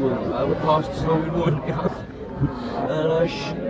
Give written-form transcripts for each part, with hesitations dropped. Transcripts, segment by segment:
I would pass the snow wood. And I shoot.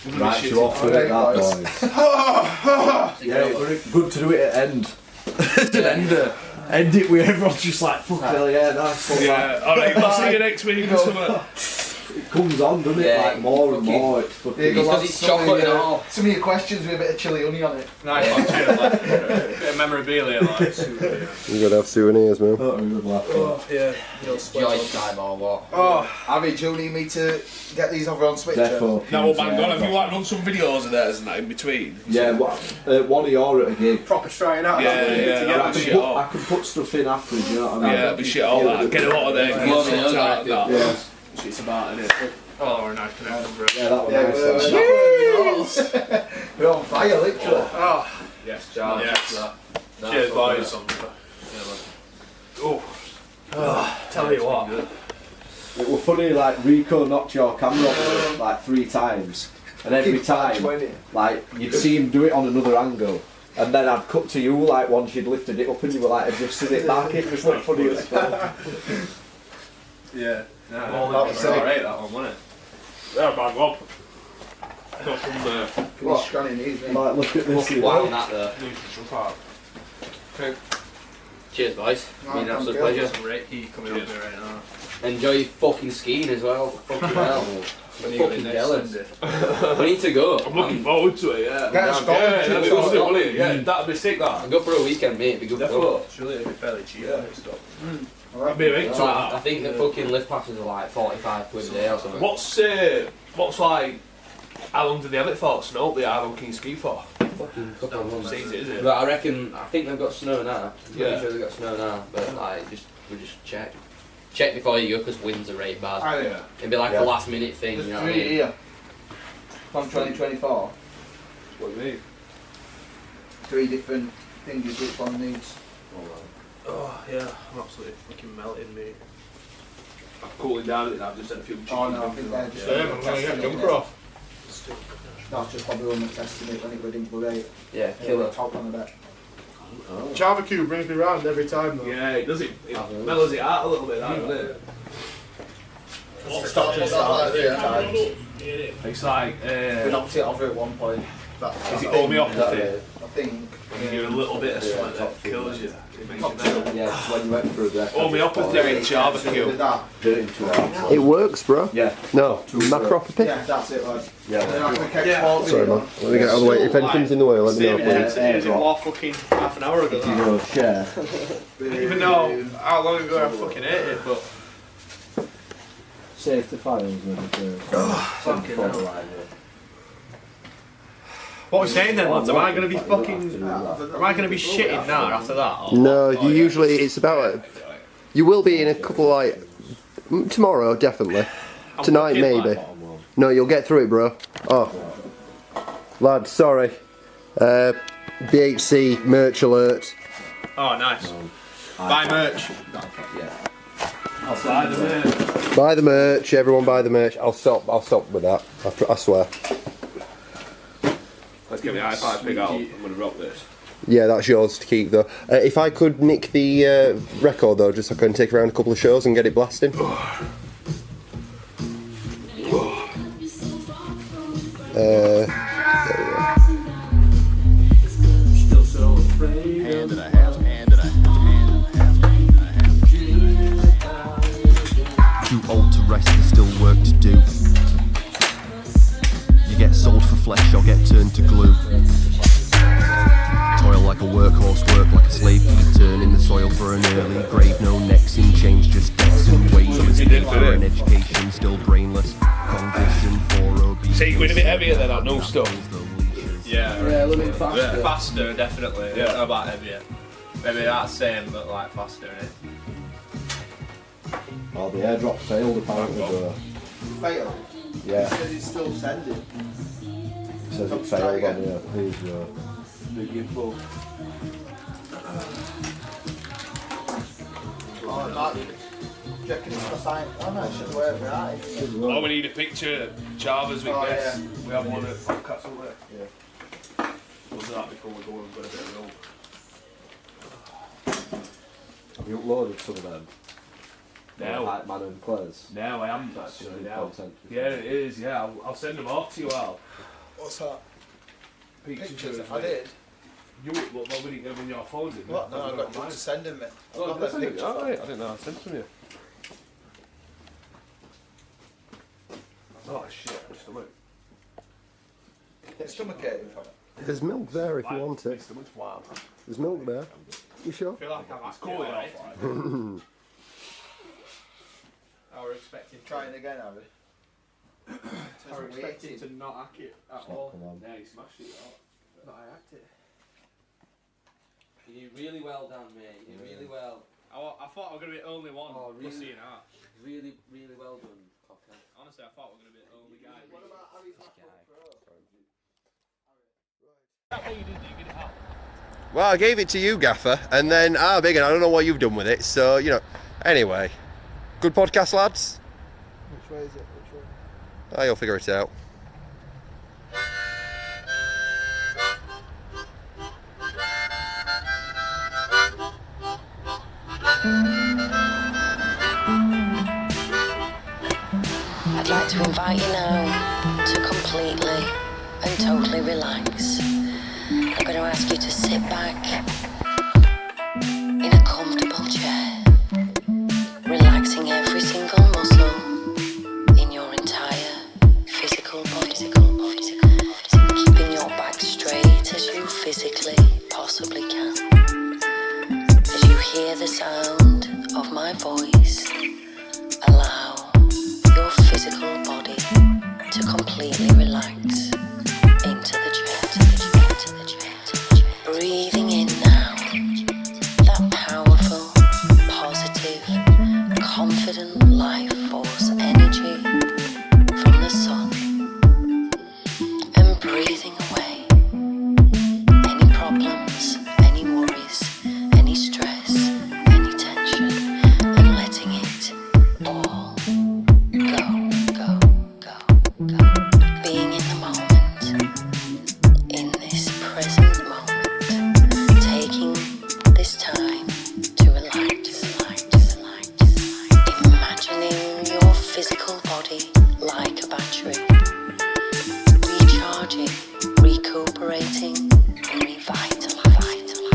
Right, you're off with it, that, boys. Yeah, good to do it at end. End it with everyone just like, fuck hell, yeah, nice one. Yeah, alright, I'll see you next week or something. It comes on, doesn't it? Like more and more. It's fucking. Because it's chocolate and all. Some of your questions with a bit of chili honey on it. Nice one, cheers, like, a bit of memorabilia, like. You gotta have souvenirs, man. Oh, good laugh. Oh, yeah. Joy time or what? Oh, Abby, do you need me to get these over on Switch? Defo. now we'll bang on. Have you like run some videos of theirs and that in between? Yeah, one of you at a gig. Proper straight out. Yeah, shit all. I can put stuff in afterwards, you know what I mean? Yeah, it'll be shit all that. Get a lot of them. Yeah, That. Yeah. Shit's about, innit? Oh, we're a nice connection, bro. Yeah, that was nice. We're on fire, literally. Oh, yes, Charles. Yes. Cheers, boys. Oh. Tell you what. It was funny, like Rico knocked your camera off like 3 times, and every time, like you'd see him do it on another angle, and then I'd cut to you like once you'd lifted it up and you were like adjusting it back. It just looked funny as fuck. Yeah. That was alright, that one, wasn't it? Yeah, bang up. Got some What? Scanning these, mate. Like, look at this. Wow, that there. nutrition part. Cheers, boys. Been an absolute pleasure. Some great heat coming up there right now. Enjoy fucking skiing as well. Fucking hell. When you go Fucking in jealous. Sunday. We need to go. I'm looking forward to it, yeah. Get a Scotland Yeah, trip. that'd be good, wouldn't it? Yeah, that'd be sick, that. I'll go for a weekend, mate. It'd be good fun. Surely it'd be fairly cheap, yeah. Stuff. Alright. I'd be a bit into I that. think the fucking lift passes are like 45 quid a day or something. What's like, how long did they have it for? Snow, they have on King's Ski for? fucking couple of months. Sees it, is it? But I think they've got snow now. Yeah. I'm sure they've got snow now, but like, we just check. Check before you go, because winds are right bad. Oh, yeah. It'd be like a last minute thing, There's you know what I 3 mean? here. From 2024. What do you mean? 3 different things which one needs. Oh yeah, I'm absolutely fucking melting, mate. I'm cooling down a bit now. I've just had a few chicken. Oh no, I think they're just I'm gonna get testing it. jumper off. That's just probably when they're testing it when it went in great. Yeah, Kill killer. the top on the bit. Java Cube brings me round every time though. Yeah, it does it. It mellows it out a little bit, doesn't it? Stopped and started 3 times. It's like, We knocked it over at one point. is it homeopathy? I think. When you do a little bit of something that kills you. It makes you better. Yeah, just when you went through the Homeopathy in Java With Cube. that. did it in 2 hours. It works, bro. Yeah. No, macropathy. Yeah, that's it, lad. Yeah. And then I think I Yeah. exported Sorry, it. man. Let me get out of the way. If anything's in the way, let me know, Same please. intensity as it was fucking half an hour ago. You know, share. Even though how long ago I fucking ate it, but Save the files with fucking hell. What are we saying then, lads? Am I gonna be fucking? Am I gonna be shitting now after that? Or No, what? you usually, it's about, you will be in a couple like, tomorrow, definitely. I'm Tonight, fucking maybe. like- No, you'll get through it, bro. Oh. Lad, sorry. BHC merch alert. Oh, nice. Buy merch. Yeah. Buy the merch. Buy the merch, everyone buy the merch. I'll stop with that. I swear. Let's get the i5 big out. I'm gonna rock this. Yeah, that's yours to keep though. If I could nick the record though, just so I can take around a couple of shows and get it blasting. There we go. Still so afraid. Hand and a half, hand and a half, hand and a half. Too old to rest, there's still work to do. You get sold for flesh or get turned to glue. Toil like a workhorse, work like a slave, keep turning the soil for an early grave. No necks in change, just debts and wages. For an education, still brainless. Condition for obese. So you're going a bit heavier than that, no stuff. Yeah, a little bit faster. Yeah. Faster, definitely. Yeah. Not about heavier. Maybe that's same, but like faster, innit? Oh, the airdrop failed apparently, bro. Failed. Yeah. It says it's still sending. It says it failed on here. Please, bro. Big info. Oh, that. Do you reckon it's for science? Oh no, it should work right. Oh, we need a picture of Java's with Oh, guests. yeah. We have one at Castle there. Yeah. We'll do that before we go and get a bit of roll. Have you uploaded some of them? Now. Like Man and Claire's? Now I am actually now. Content. Yeah, it is. Yeah, I'll send them off to you, Al. What's that? Pictures. I did. You what? Nobody didn't get them in your phone, did you? What? No, I got you to send them. I've got that picture. Oh, right. I didn't know I sent them to you. Oh shit! My stomach. It's stomachache. There's milk there if you want My it. stomach's wild. There's milk there. You sure? I feel like I'm cooling off. I was expecting Trying again, Harry. I was expecting to not hack it at all. Come on. Yeah, you smashed it. But I hacked it. You did really well, Dan, mate. You did really well. I thought I was gonna be only one. Oh, really? Pussy and half. Really, really well done, Cocker. Honestly, I thought we were gonna be the only guy. What about Harry's MacBook Pro? Well, I gave it to you, Gaffer, and then big, and I don't know what you've done with it. So you know. Anyway, good podcast, lads. Which way is it? Which way? Oh, you'll figure it out. I'd like to invite you now to completely and totally relax. I'm going to ask you to sit back in a comfortable chair, relaxing every single muscle in your entire physical body, keeping your back straight as you physically possibly can. As you hear the sound of my voice, allow your physical body to completely relax into the chair, to the chair, to the chair. recuperating and revitalizing.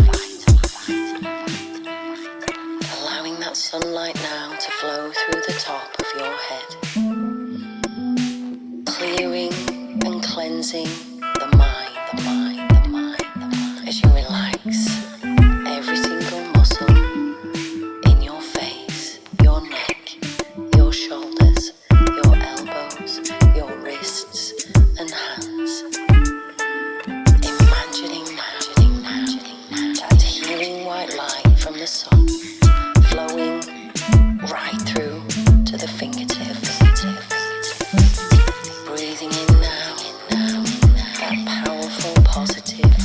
Allowing that sunlight now to flow through the top of your head, clearing and cleansing the mind, as you relax every single muscle in your face, your neck, your shoulders, your elbows, your wrists and hands. Imagining that healing white light from the sun flowing right through to the fingertips. Breathing in now that powerful, positive,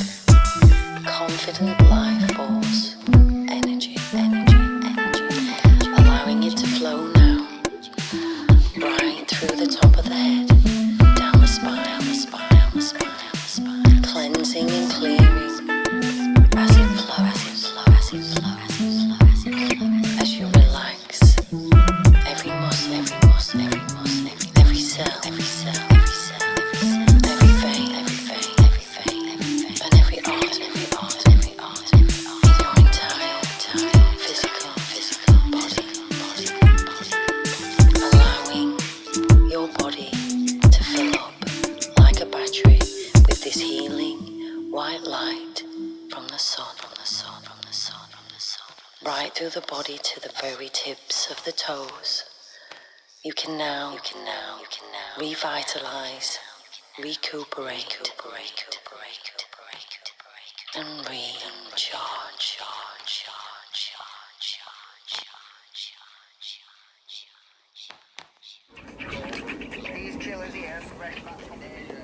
confident life force, energy. Allowing it to flow now right through the top of the head, down the spine, cleansing and clearing as it flows, as you relax every muscle, every cell, every vein, and every art in your entire physical body, allowing your body to fill up like a battery with this healing white light from the sun, right through the body to the very tips of the toes. You can now revitalize, recuperate, and recharge. These killers here fresh back from Asia.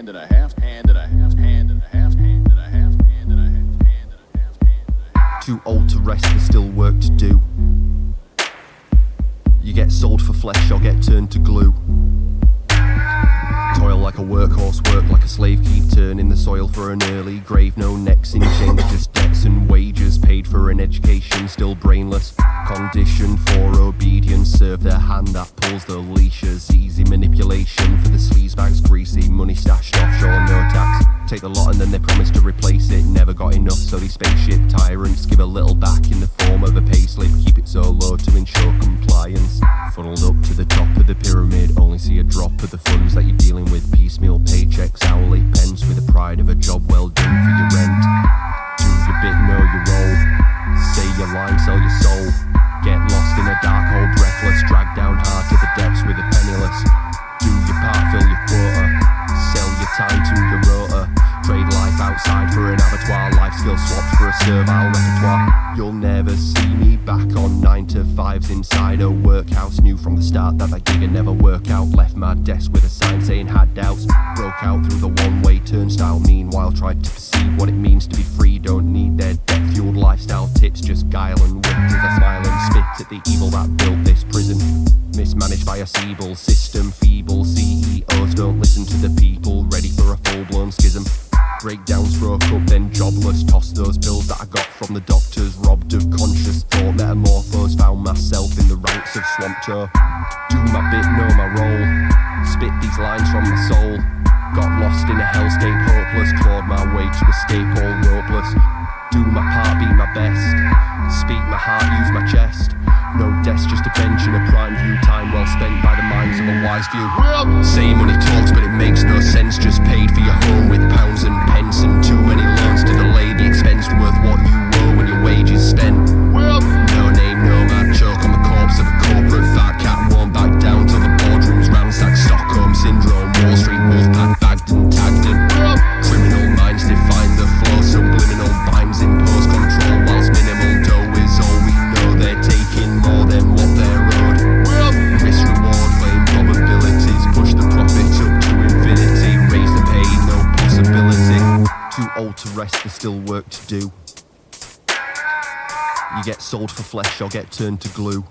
hand and a half, hand and a half, hand and a half, hand and a half, hand and a half, hand and a half, hand and a half. Too old to rest, there's still work to do. You get sold for flesh or get turned to glue. Toil like a workhorse, work like a slave, keep turning the soil for an early grave. No necks in change, just debts and wages. Paid for an education, still brainless. Conditioned for obedience, serve their hand that pulls the leashes. Easy manipulation for the sleaze bags, greasy money stashed offshore, no tax. Take the lot and then they promise to replace it. Never got enough, so these spaceship tyrants give a little back in the form of a payslip. Keep it so low to ensure compliance. Funneled up to the top of the pyramid, only see a drop of the funds that you're dealing with. Piecemeal paychecks, hourly pence, with the pride of a job well done for your rent. Do your bit, know your role. Say your line, sell your soul. Get lost in a dark hole, breathless. Drag down hard to the depths with the penniless. Do your part, fill your quota. Sell your time to your rota. Trade life outside for an abattoir. Life skill swapped for a servile repertoire. You'll never see me back on 9 to 5s inside a workhouse. Knew from the start that gig would never work out. Left my desk with a sign saying had doubts. Broke out through the one-way turnstile. Meanwhile tried to perceive what it means to be free. Don't need their debt-fueled lifestyle tips. Just guile and wit as I smile and spit at the evil that built this prison. Mismanaged by a feeble system. Feeble CEOs don't listen to the people. Ready for a full-blown schism. Breakdowns, broke up, then jobless. Tossed those pills that I got from the doctors. Robbed of conscious thought, metamorphosed. Found myself in the ranks of Swamp Joe. Do my bit, know my role. Spit these lines from my soul. Got lost in a hellscape, hopeless. Clawed my way to escape, all ropeless. Do my part, be my best. Speak my heart, use my chest. No desk, just a bench and a prime view. Time well spent by the minds of a wise few. Say money talks, but it makes no sense. Just paid for your home with pounds and pence. And too many loans to delay the expense worth what you owe when your wages spent. No name, no man, choke on the corpse of a corporate fat cat. Won't back down till the boardrooms ransacked. Stockholm Syndrome, Wall Street, Wolfpack, bagged and tagged in. Criminal minds define the flow. Subliminal binds impose control. Whilst minimal dough is all we know. They're taking more than what they're owed. Risk reward, claim probabilities. Push the profits up to infinity. Raise the pay, no possibility. Too old to rest, there's still work to do. You get sold for flesh or get turned to glue.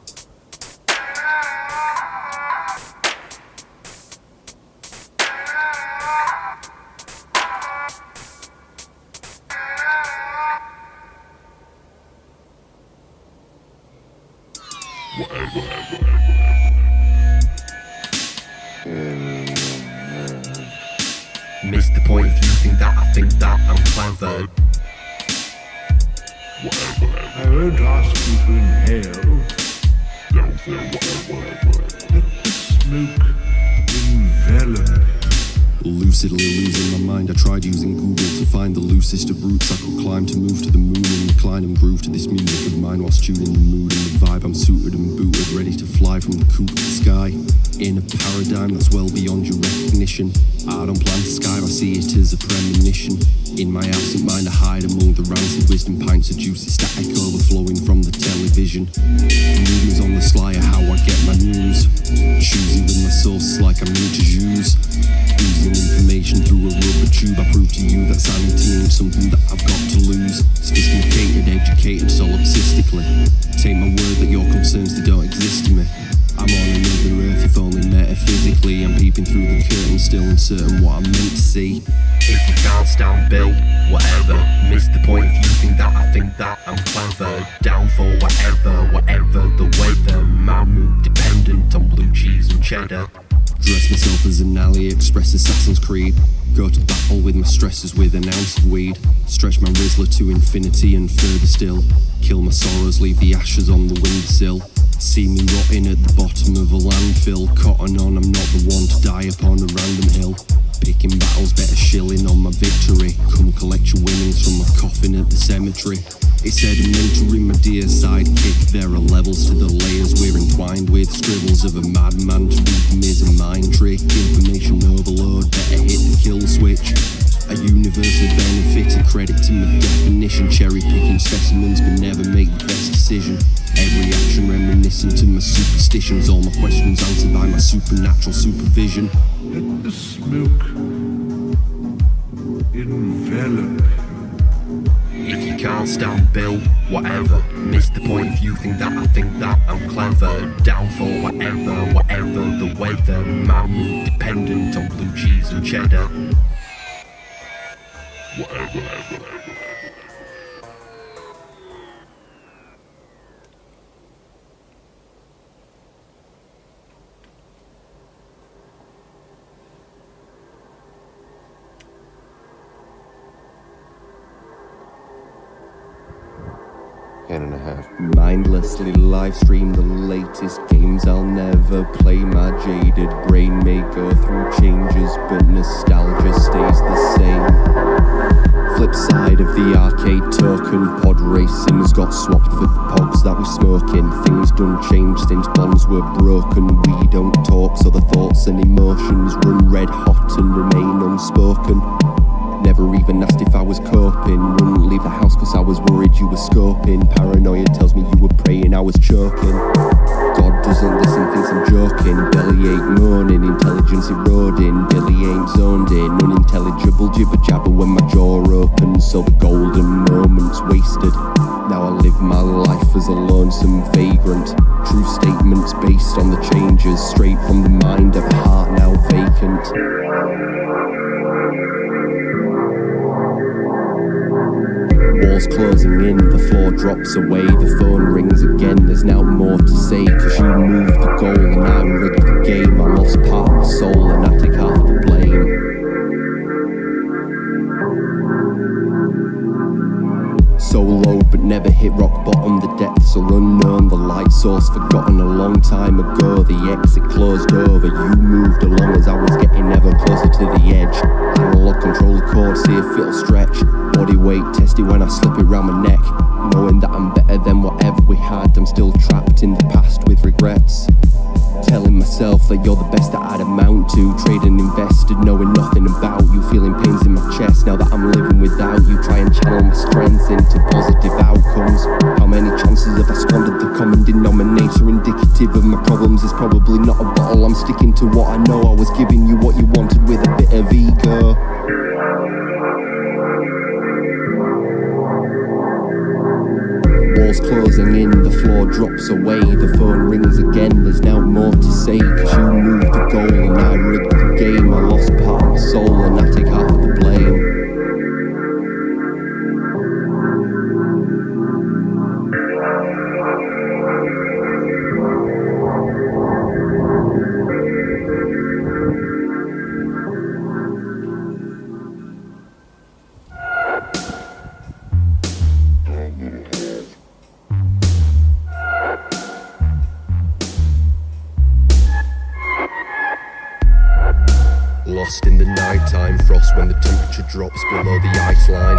Missed the point if you think that I think that I'm clever. I won't ask you to inhale. Let the smoke envelop you. Lucidly losing my mind, I tried using Google to find the loosest of routes I could climb to move to the moon and recline and groove to this music of mine whilst tuning the mood and the vibe. I'm suited and booted, ready to fly from the coop to the sky. In a paradigm that's well beyond your recognition. I don't plan to skive, I see it as a premonition. In my absent mind I hide among the rancid wisdom pints of juicy static overflowing from the television. Rumors on the sly are how I get my news. Choosy with my sources like I'm into use. Oozing information through a rubber tube. I prove to you that sanity ain't something that I've got to lose. Sophisticated, educated, solipsistically. Take my word that your concerns, they don't exist to me. I'm on another earth, if only metaphysically. I'm peeping through the curtain, still uncertain what I'm meant to see. If you can't stand Bill, whatever. Miss the point if you think that I think that I'm clever. Down for whatever the weather. My mood dependent on blue cheese and cheddar. Dress myself as an AliExpress Assassin's Creed. Go to battle with my stresses with an ounce of weed. Stretch my Rizzler to infinity and further still. Kill my sorrows, leave the ashes on the windowsill. See me rotting at the bottom of a landfill. Cotton on, I'm not the one to die upon a random hill. Picking battles, better shilling on my victory. Come collect your winnings from my coffin at the cemetery. It's sedimentary, my dear sidekick. There are levels to the layers we're entwined with. Scribbles of a madman to read them is a mind trick. Information overload, better hit the kill switch. A universal benefit and credit to my definition. Cherry picking specimens but never make the best decision. Every action reminiscent to my superstitions. All my questions answered by my supernatural supervision. Let the smoke If you can't stand Bill, whatever. Miss the point if you think that I think that I'm clever. Down for whatever the weather. Man mood dependent on blue cheese and cheddar. Whatever. Mindlessly live stream the latest games I'll never play. My jaded brain may go through changes, but nostalgia stays the same. Flip side of the arcade token, pod racing's got swapped for the pods that we smoke in. Things done change since bonds were broken. We don't talk, so the thoughts and emotions run red hot and remain unspoken. Never even asked if I was coping. Wouldn't leave the house cause I was worried you were scoping. Paranoia tells me you were praying I was choking. God doesn't listen, thinks I'm joking. Bellyache moaning, intelligence eroding. Billy ain't zoned in, unintelligible jibber jabber when my jaw opens. So the golden moment's wasted. Now I live my life as a lonesome vagrant. True statements based on the changes, straight from the mind of a heart now vacant. Walls closing in, the floor drops away, the phone rings again, there's now more to say. Cause you moved the goal and I rigged the game. I lost part of my soul and I take half the blame. So low but never hit rock bottom. The depths are unknown, the light source forgotten a long time ago. The exit closed over, you moved along as I was getting ever closer to the edge. Analog control the cord, see if it'll stretch. Body weight tested when I slip it round my neck. Knowing that I'm better than whatever we had, I'm still trapped in the past with regrets. Telling myself that you're the best that I'd amount to. Trading invested, knowing nothing about you. Feeling pains in my chest now that I'm living without you. Try and channel my strength into positive outcomes. How many chances have I squandered? The common denominator indicative of my problems is probably not a bottle. I'm sticking to what I know. I was giving you what you wanted with a bit of ego. Walls closing in, the floor drops away, the phone rings again, there's now more to say. Cause you moved the goal and I rigged the game. I lost part of my soul and I take half of the blame. Lost in the nighttime frost when the temperature drops below the ice line.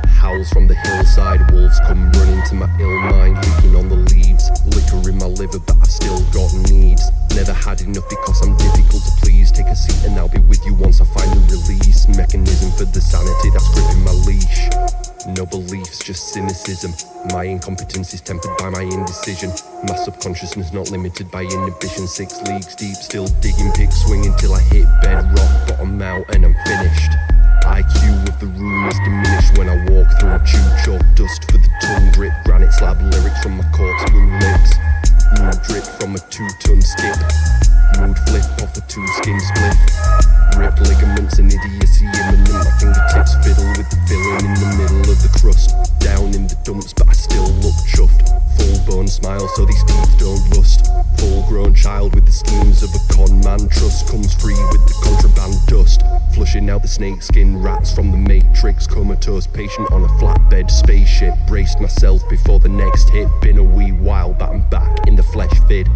Howls from the hillside, wolves come running to my ill mind. Leaking on the leaves, liquor in my liver but I've still got needs. Never had enough because I'm difficult to please. Take a seat and I'll be with you once I find the release mechanism for the sanity that's gripping my leash. No beliefs, just cynicism. My incompetence is tempered by my indecision. My subconsciousness not limited by inhibition. 6 leagues deep, still digging, pick swinging till I hit bedrock, bottom out and I'm finished. IQ of the room is diminished when I walk through. Chew chalk dust for the tongue grip. Granite slab lyrics from my corpse blue lips. Mood drip from a 2-ton skip. Mood flip off a 2-skin split. Ripped ligaments and idiocy imminent. My fingertips fiddle with the filling in the middle of the crust. Down in the dumps but I still look chuffed. Full bone smile so these teeth don't rust. Full grown child with the schemes of a con man. Trust comes free with the contraband dust. Flushing out the snakeskin rats from the matrix. Comatose patient on a flatbed spaceship. Braced myself before the next hit. Been a wee while but I'm back in the flesh vid.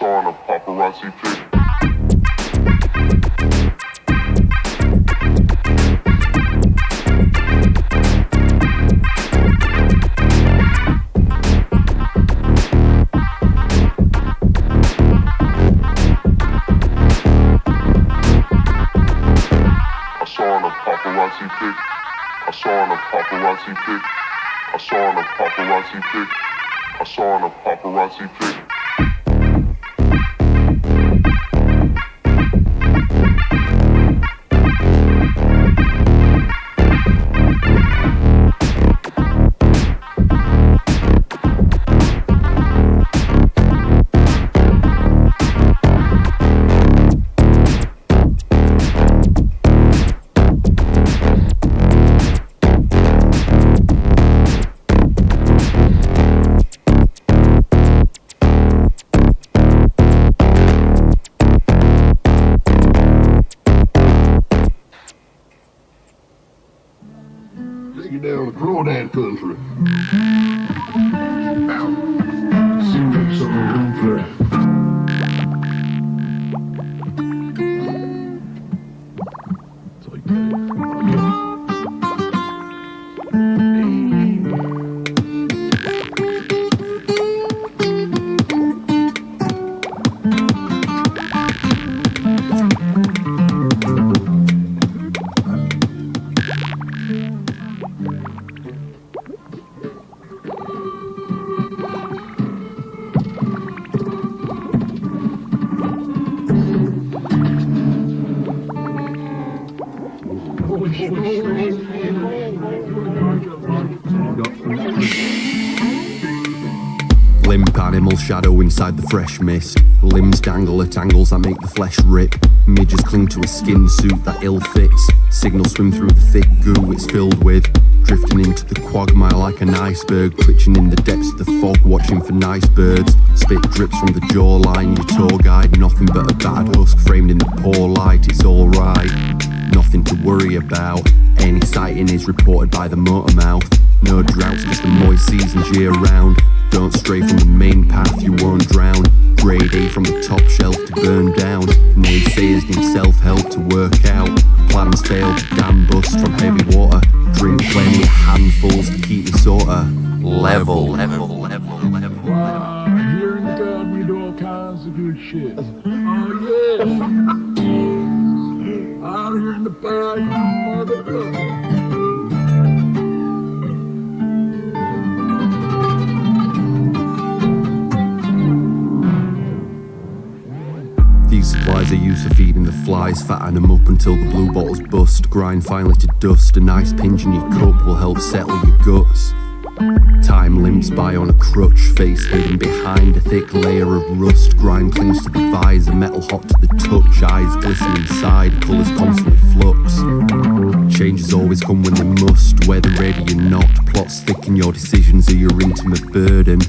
saw in a paparazzi pic. I saw in a paparazzi pic. I saw in a paparazzi pic. I saw in a paparazzi pic. I saw in a paparazzi pic. Take it down to crawdad country. Sit back, son, and play. Limp animal shadow inside the fresh mist. Limbs dangle at angles that make the flesh rip. Midges cling to a skin suit that ill fits. Signals swim through the thick goo it's filled with. Drifting into the quagmire like an iceberg. Twitching in the depths of the fog, watching for nice birds. Spit drips from the jawline, your tour guide. Nothing but a battered husk framed in the poor light. It's alright, nothing to worry about. Any sighting is reported by the motor mouth. No droughts, just the moist seasons year round. Don't stray from the main path, you won't drown. Grade A from the top shelf to burn down. Naysayers need self-help to work out. Plans fail, dam bust from heavy water. Drink plenty of handfuls to keep you sorta level. Here in God we do all kinds of good shit. Oh yeah. Out here in the back, motherfucker. These supplies are used for feeding the flies, fatten them up until the blue bottles bust. Grind finely to dust, a nice pinch in your cup will help settle your guts. Time limps by on a crutch, face hidden behind a thick layer of rust. Grime clings to the visor, metal hot to the touch, eyes glisten inside, colours constantly flux. Changes always come when they must, whether ready or not. Plots thicken your decisions are your intimate burden.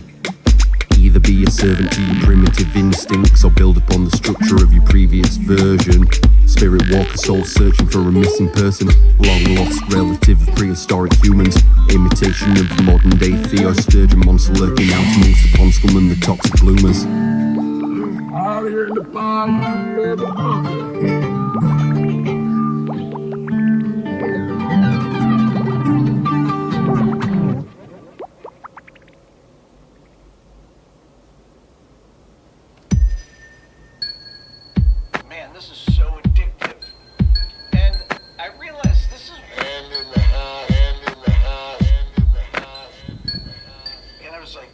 Either be a servant to your primitive instincts or build upon the structure of your previous version. Spirit walker, soul searching for a missing person. Long lost relative of prehistoric humans. Imitation of the modern day Theosturgeon monster lurking out amongst the pond scum and the toxic bloomers. Out here in the pond, motherfucker. Man, this is so addictive. And I realized this is... And I was like...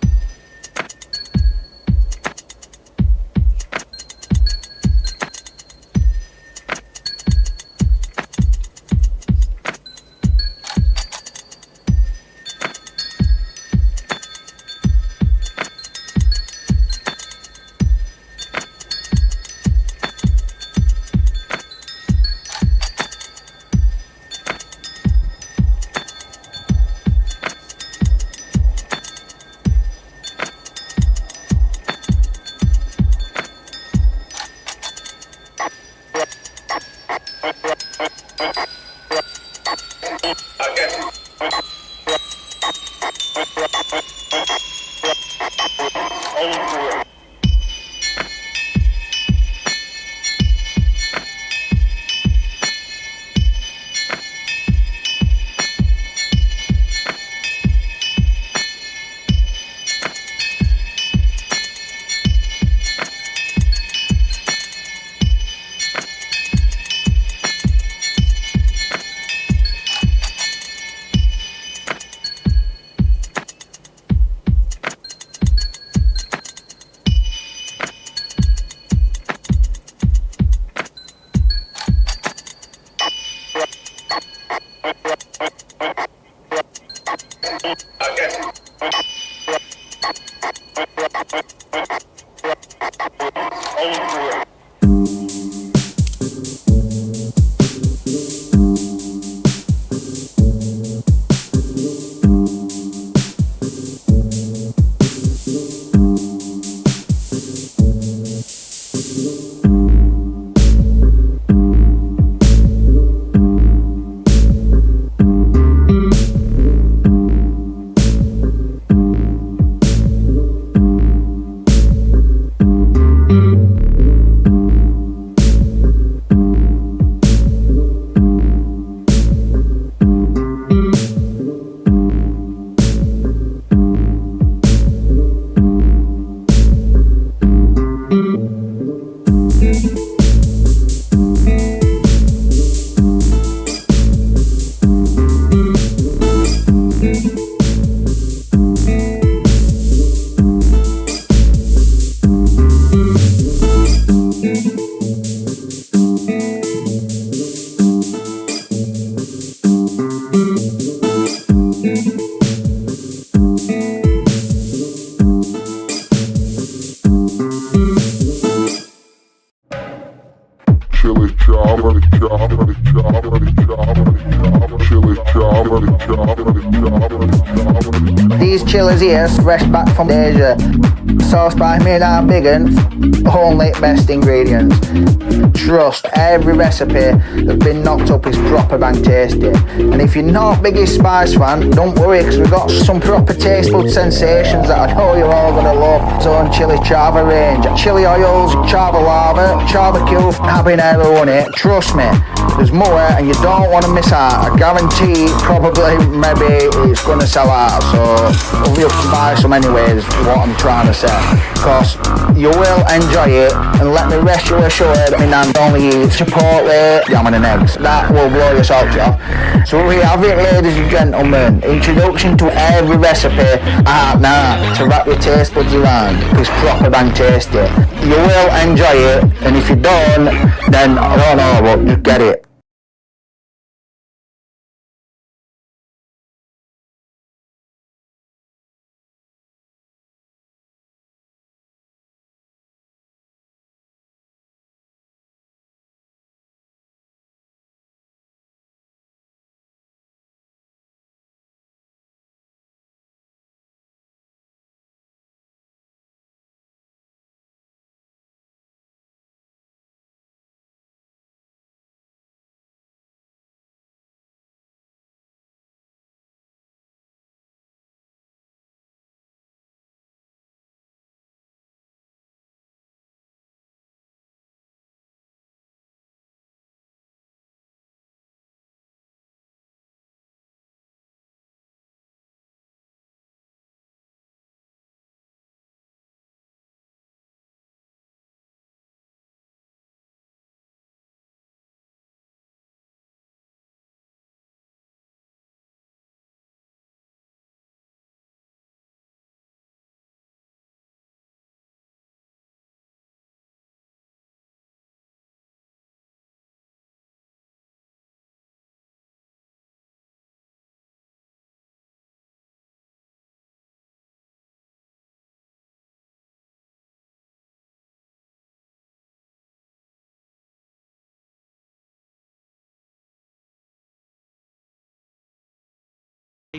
These chilies here, fresh back from Asia. Sauce by me and our big un, only best ingredients. Trust, every recipe that's been knocked up is proper bang tasty. And if you're not biggest spice fan, don't worry, because we've got some proper tasteful sensations that I know you're all gonna love. Zone chili chava range, chili oils, chava lava, barbecue, habanero on it. Trust me, there's more and you don't want to miss out. I guarantee probably maybe it's going to sell out, so we'll buy some anyways, what I'm trying to say. Because you will enjoy it, and let me rest you assured, my nan only eats chipotle, yam and eggs. That will blow your socks off. So we have it, ladies and gentlemen, introduction to every recipe out now to wrap your taste buds around. It's proper bang tasty. You will enjoy it, and if you don't, then I don't know, but just get it.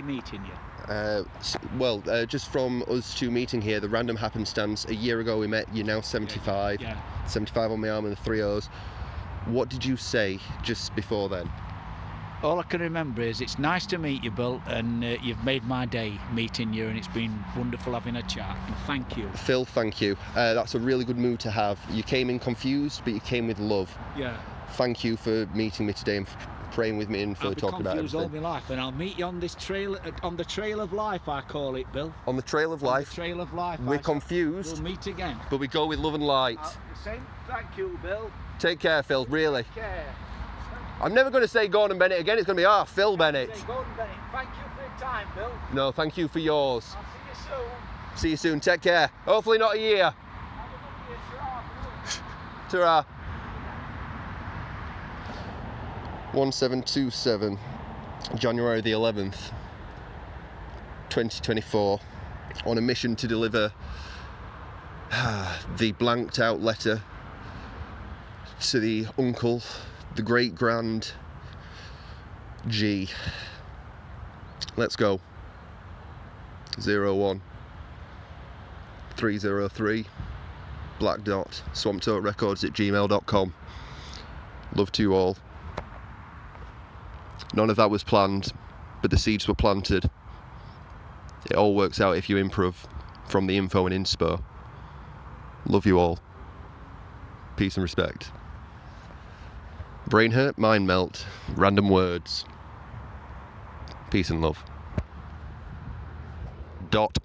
Meeting you? Just from us two meeting here, the random happenstance. A year ago we met, you're now 75. Yeah. 75 on my arm and the 3 O's. What did you say just before then? All I can remember is it's nice to meet you, Bill, and you've made my day meeting you, and it's been wonderful having a chat, and thank you. Phil, thank you. That's a really good mood to have. You came in confused, but you came with love. Yeah. Thank you for meeting me today and praying with me and for talking about everything. I'll be confused all my life, and I'll meet you on this trail, on the trail of life, I call it, Bill. On the trail of life. On the trail of life. We're confused. We'll meet again. But we go with love and light. Same. Thank you, Bill. Take care, Phil. Really. Take care. I'm never going to say Gordon Bennett again. It's going to be Phil Bennett. Gordon Bennett. Thank you for your time, Bill. No, thank you for yours. I'll see you soon. See you soon. Take care. Hopefully not a year. Have a good year. Ta-ra. 1727, January the 11th, 2024, on a mission to deliver The blanked out letter to the uncle, the great grand G. Let's go. 01303 black dot swamptorecords@gmail.com. Love to you all. None of that was planned, but the seeds were planted. It all works out if you improv from the info and inspo. Love you all. Peace and respect. Brain hurt, mind melt, random words. Peace and love. Dot.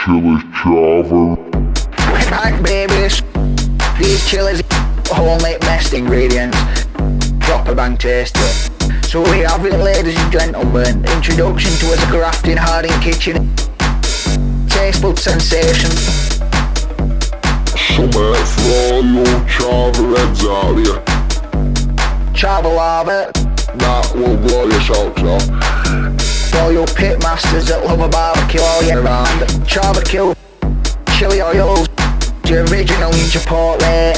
Chillers Java. Bring back babies. These chillers only best ingredients. Proper bang tasty. So we have it, ladies and gentlemen. Introduction to us grafting hard in kitchen. Taste bud sensation. Some for all your Java heads out here. Chava lava. That will blow your socks off. For your pit masters that love a barbecue all year round. Barbecue, chili oils, the original in Chipotle,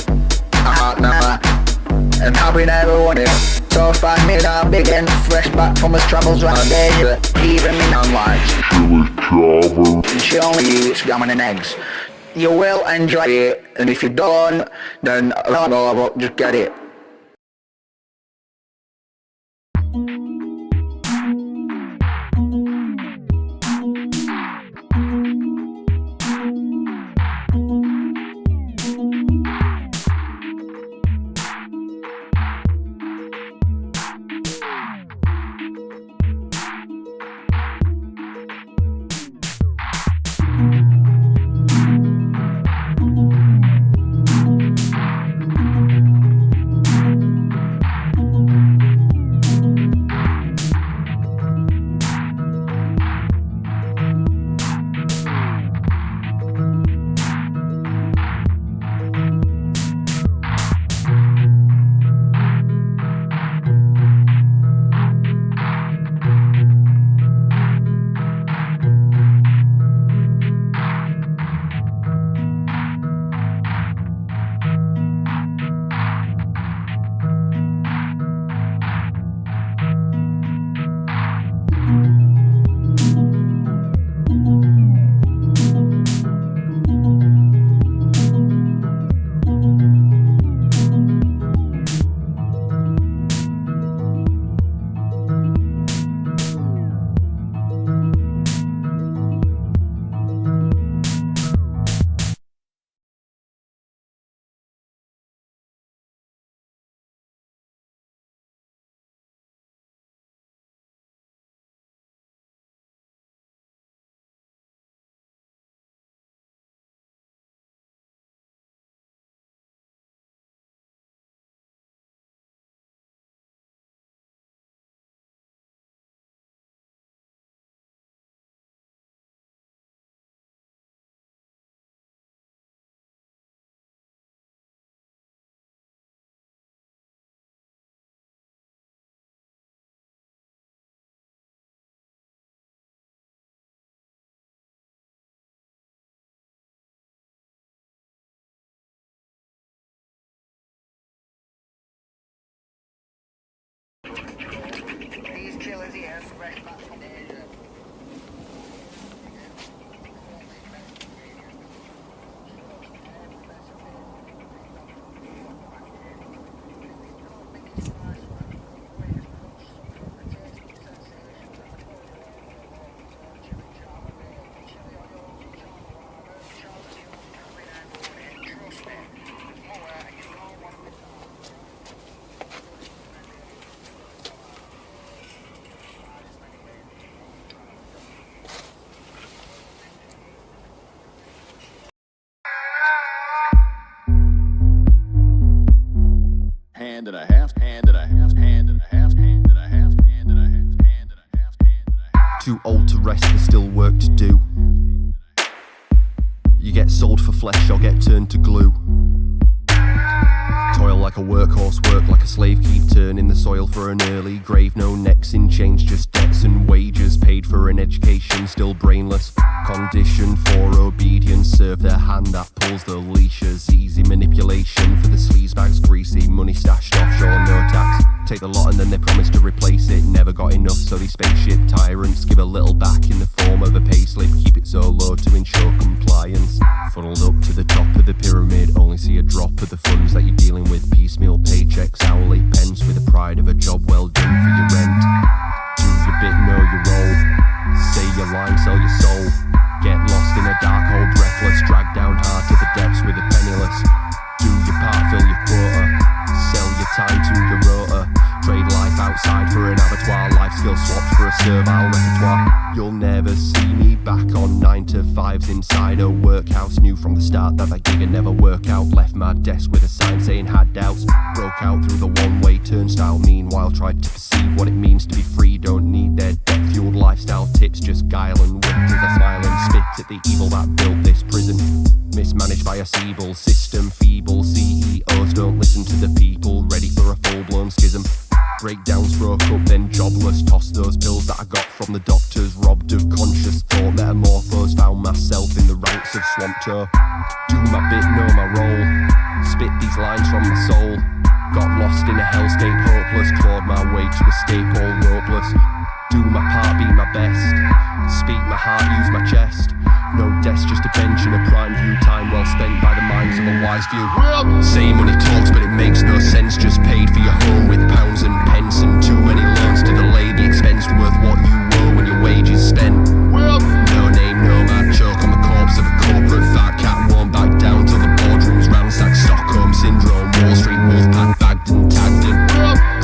and having everyone here. So find me now big and fresh back from his travels round Asia, even me non-likes. And she only eats gammon and eggs. You will enjoy it, and if you don't, then don't bother, just get it. hand and a half, hand and a half, hand and a half, hand and a half, hand and a half, hand and a half, hand and a half. Too old to rest, there's still work to do. You get sold for flesh or get turned to glue. Toil like a workhorse, work like a slave, keep turning the soil for an early grave. No necks in chains, just debts and wages. Paid for an education, still brainless. Conditioned for obedience, serve their hand that pulls the leashes. Easy manipulation for the sleaze bags, greasy money stashed offshore, no tax. Take the lot and then they promise to replace it. Never got enough, so these spaceship tyrants give a little back in the form of a payslip. Keep it so low to ensure compliance. Funneled up to the top of the pyramid, only see a drop of the funds that you're dealing with. Piecemeal paychecks, hourly pence, with the pride of a job well done for your rent. Do your bit, know your role. Say your line, sell your soul. Get lost in a dark hole, breathless. Drag down hard to the depths with the penniless. Do your part, fill your quota. Sell your time to your rota. Trade life outside for an abattoir. Life skill swapped for a servile repertoire. You'll never see me back on 9 to 5s inside a workhouse. Knew from the start that gig would never work out. Left my desk with a sign saying had doubts. Broke out through the one-way turnstile. Meanwhile tried to perceive what it means to be free. Don't need their debt-fueled lifestyle tips. Just guile and wit as I smile and spit at the evil that built this prison. Mismanaged by a feeble system, feeble CEOs don't listen to the people, ready for a full-blown schism. Breakdowns broke up, then jobless. Tossed those pills that I got from the doctors, robbed of conscious thought. Metamorphosed, found myself in the ranks of swamp toe. Do my bit, know my role. Spit these lines from my soul. Got lost in a hellscape, hopeless. Clawed my way to escape, all ropeless. Do my part, be my best. Speak my heart, use my chest. No desk, just a bench and a prime view. Time well spent by the minds of a wise few. Say money talks, but it makes no sense. Just paid for your home with pounds and pence. And too many loans to delay the expense worth what you owe when your wages spent. No name, no man, choke on the corpse of a corporate fat cat. Won't back down till the boardrooms ransacked. Stockholm Syndrome, Wall Street, Wolfpack, bagged and tagged in.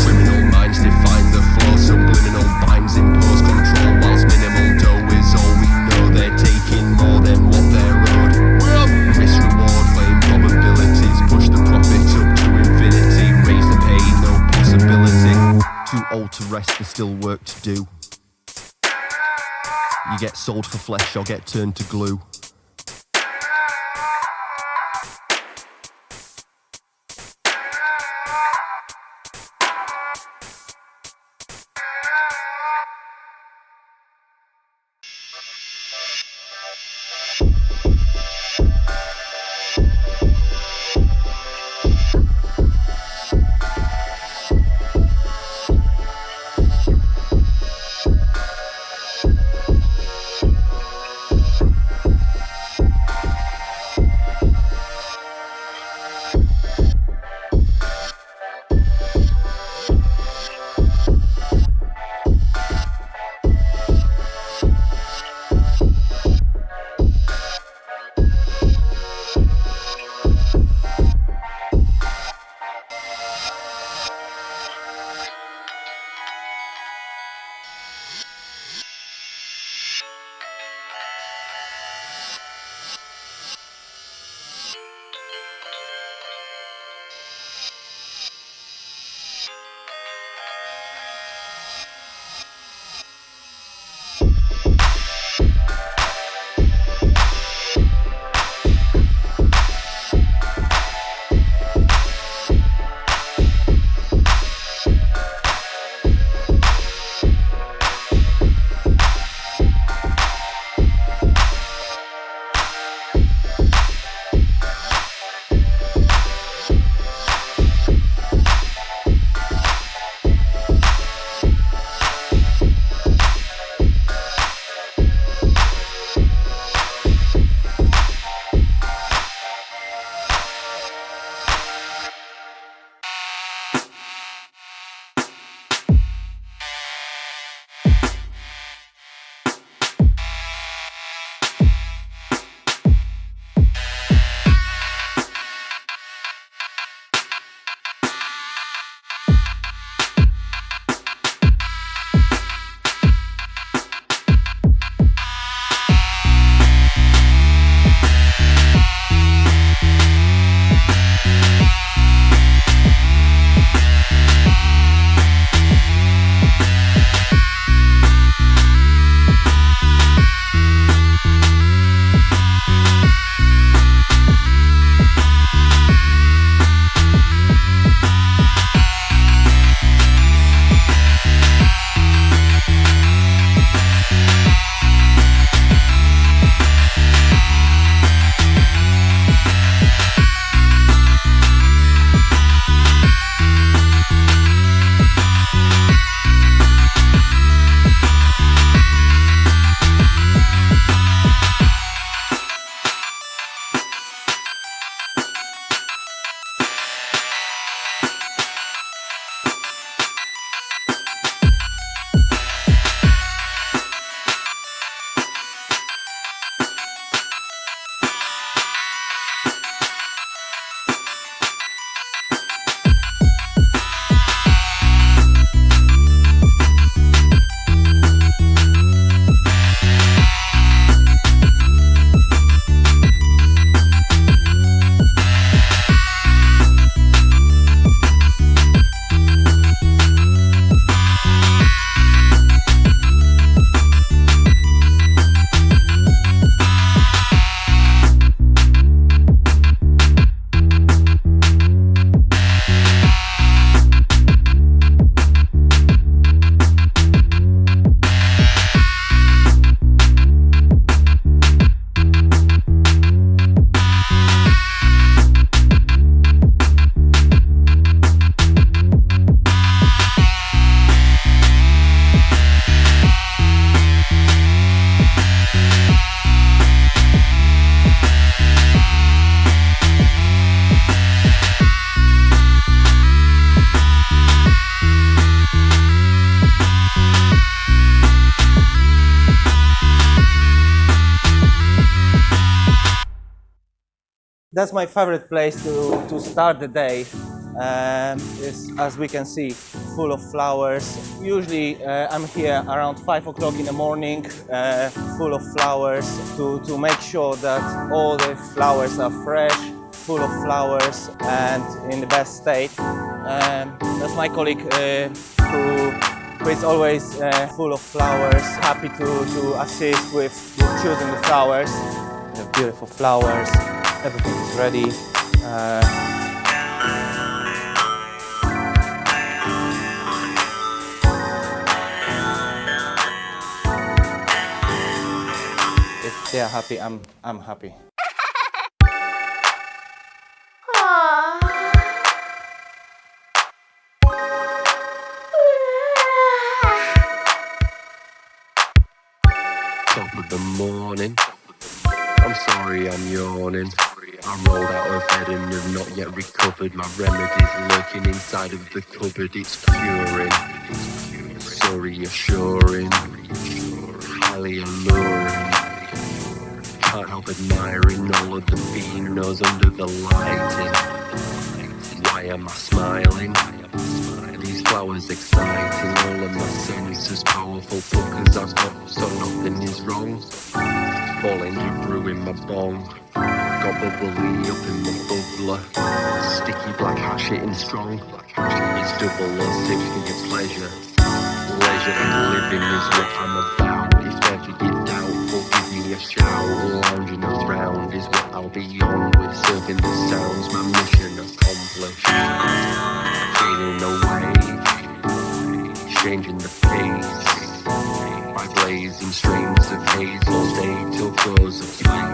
Criminal minds define the flow. Subliminal binds impose control. Whilst minimal dough is all we know. They're taking more than what they're owed. Risk reward, blame probabilities. Push the profits up to infinity. Raise the pay, no possibility. Too old to rest, there's still work to do. You get sold for flesh or get turned to glue. That's my favorite place to start the day. It's, as we can see, full of flowers. Usually I'm here around 5 o'clock in the morning, full of flowers, to make sure that all the flowers are fresh, full of flowers and in the best state. That's my colleague who is always full of flowers, happy to assist with choosing the flowers. We have beautiful flowers, everything is ready. If they are happy, I'm happy. Top of the morning, I'm sorry I'm yawning. I rolled out of bed and have not yet recovered. My remedy's lurking inside of the cupboard. It's curing, so reassuring, highly alluring. Can't help admiring all of the beanos under the lighting. Why am I smiling? These flowers exciting, all of my senses powerful fuckers I've got, so nothing is wrong. Falling through in my bong, got bubbly up in my bubbler. Sticky black hash hitting strong, it's double or 60 pleasure. Leisure living is what I'm about. If ever you're doubtful, give me a shout. Lounging around is what I'll be on with, serving the sounds, my mission accomplished. Fading away, changing the pace, by blazing strains of haze all day till close of play.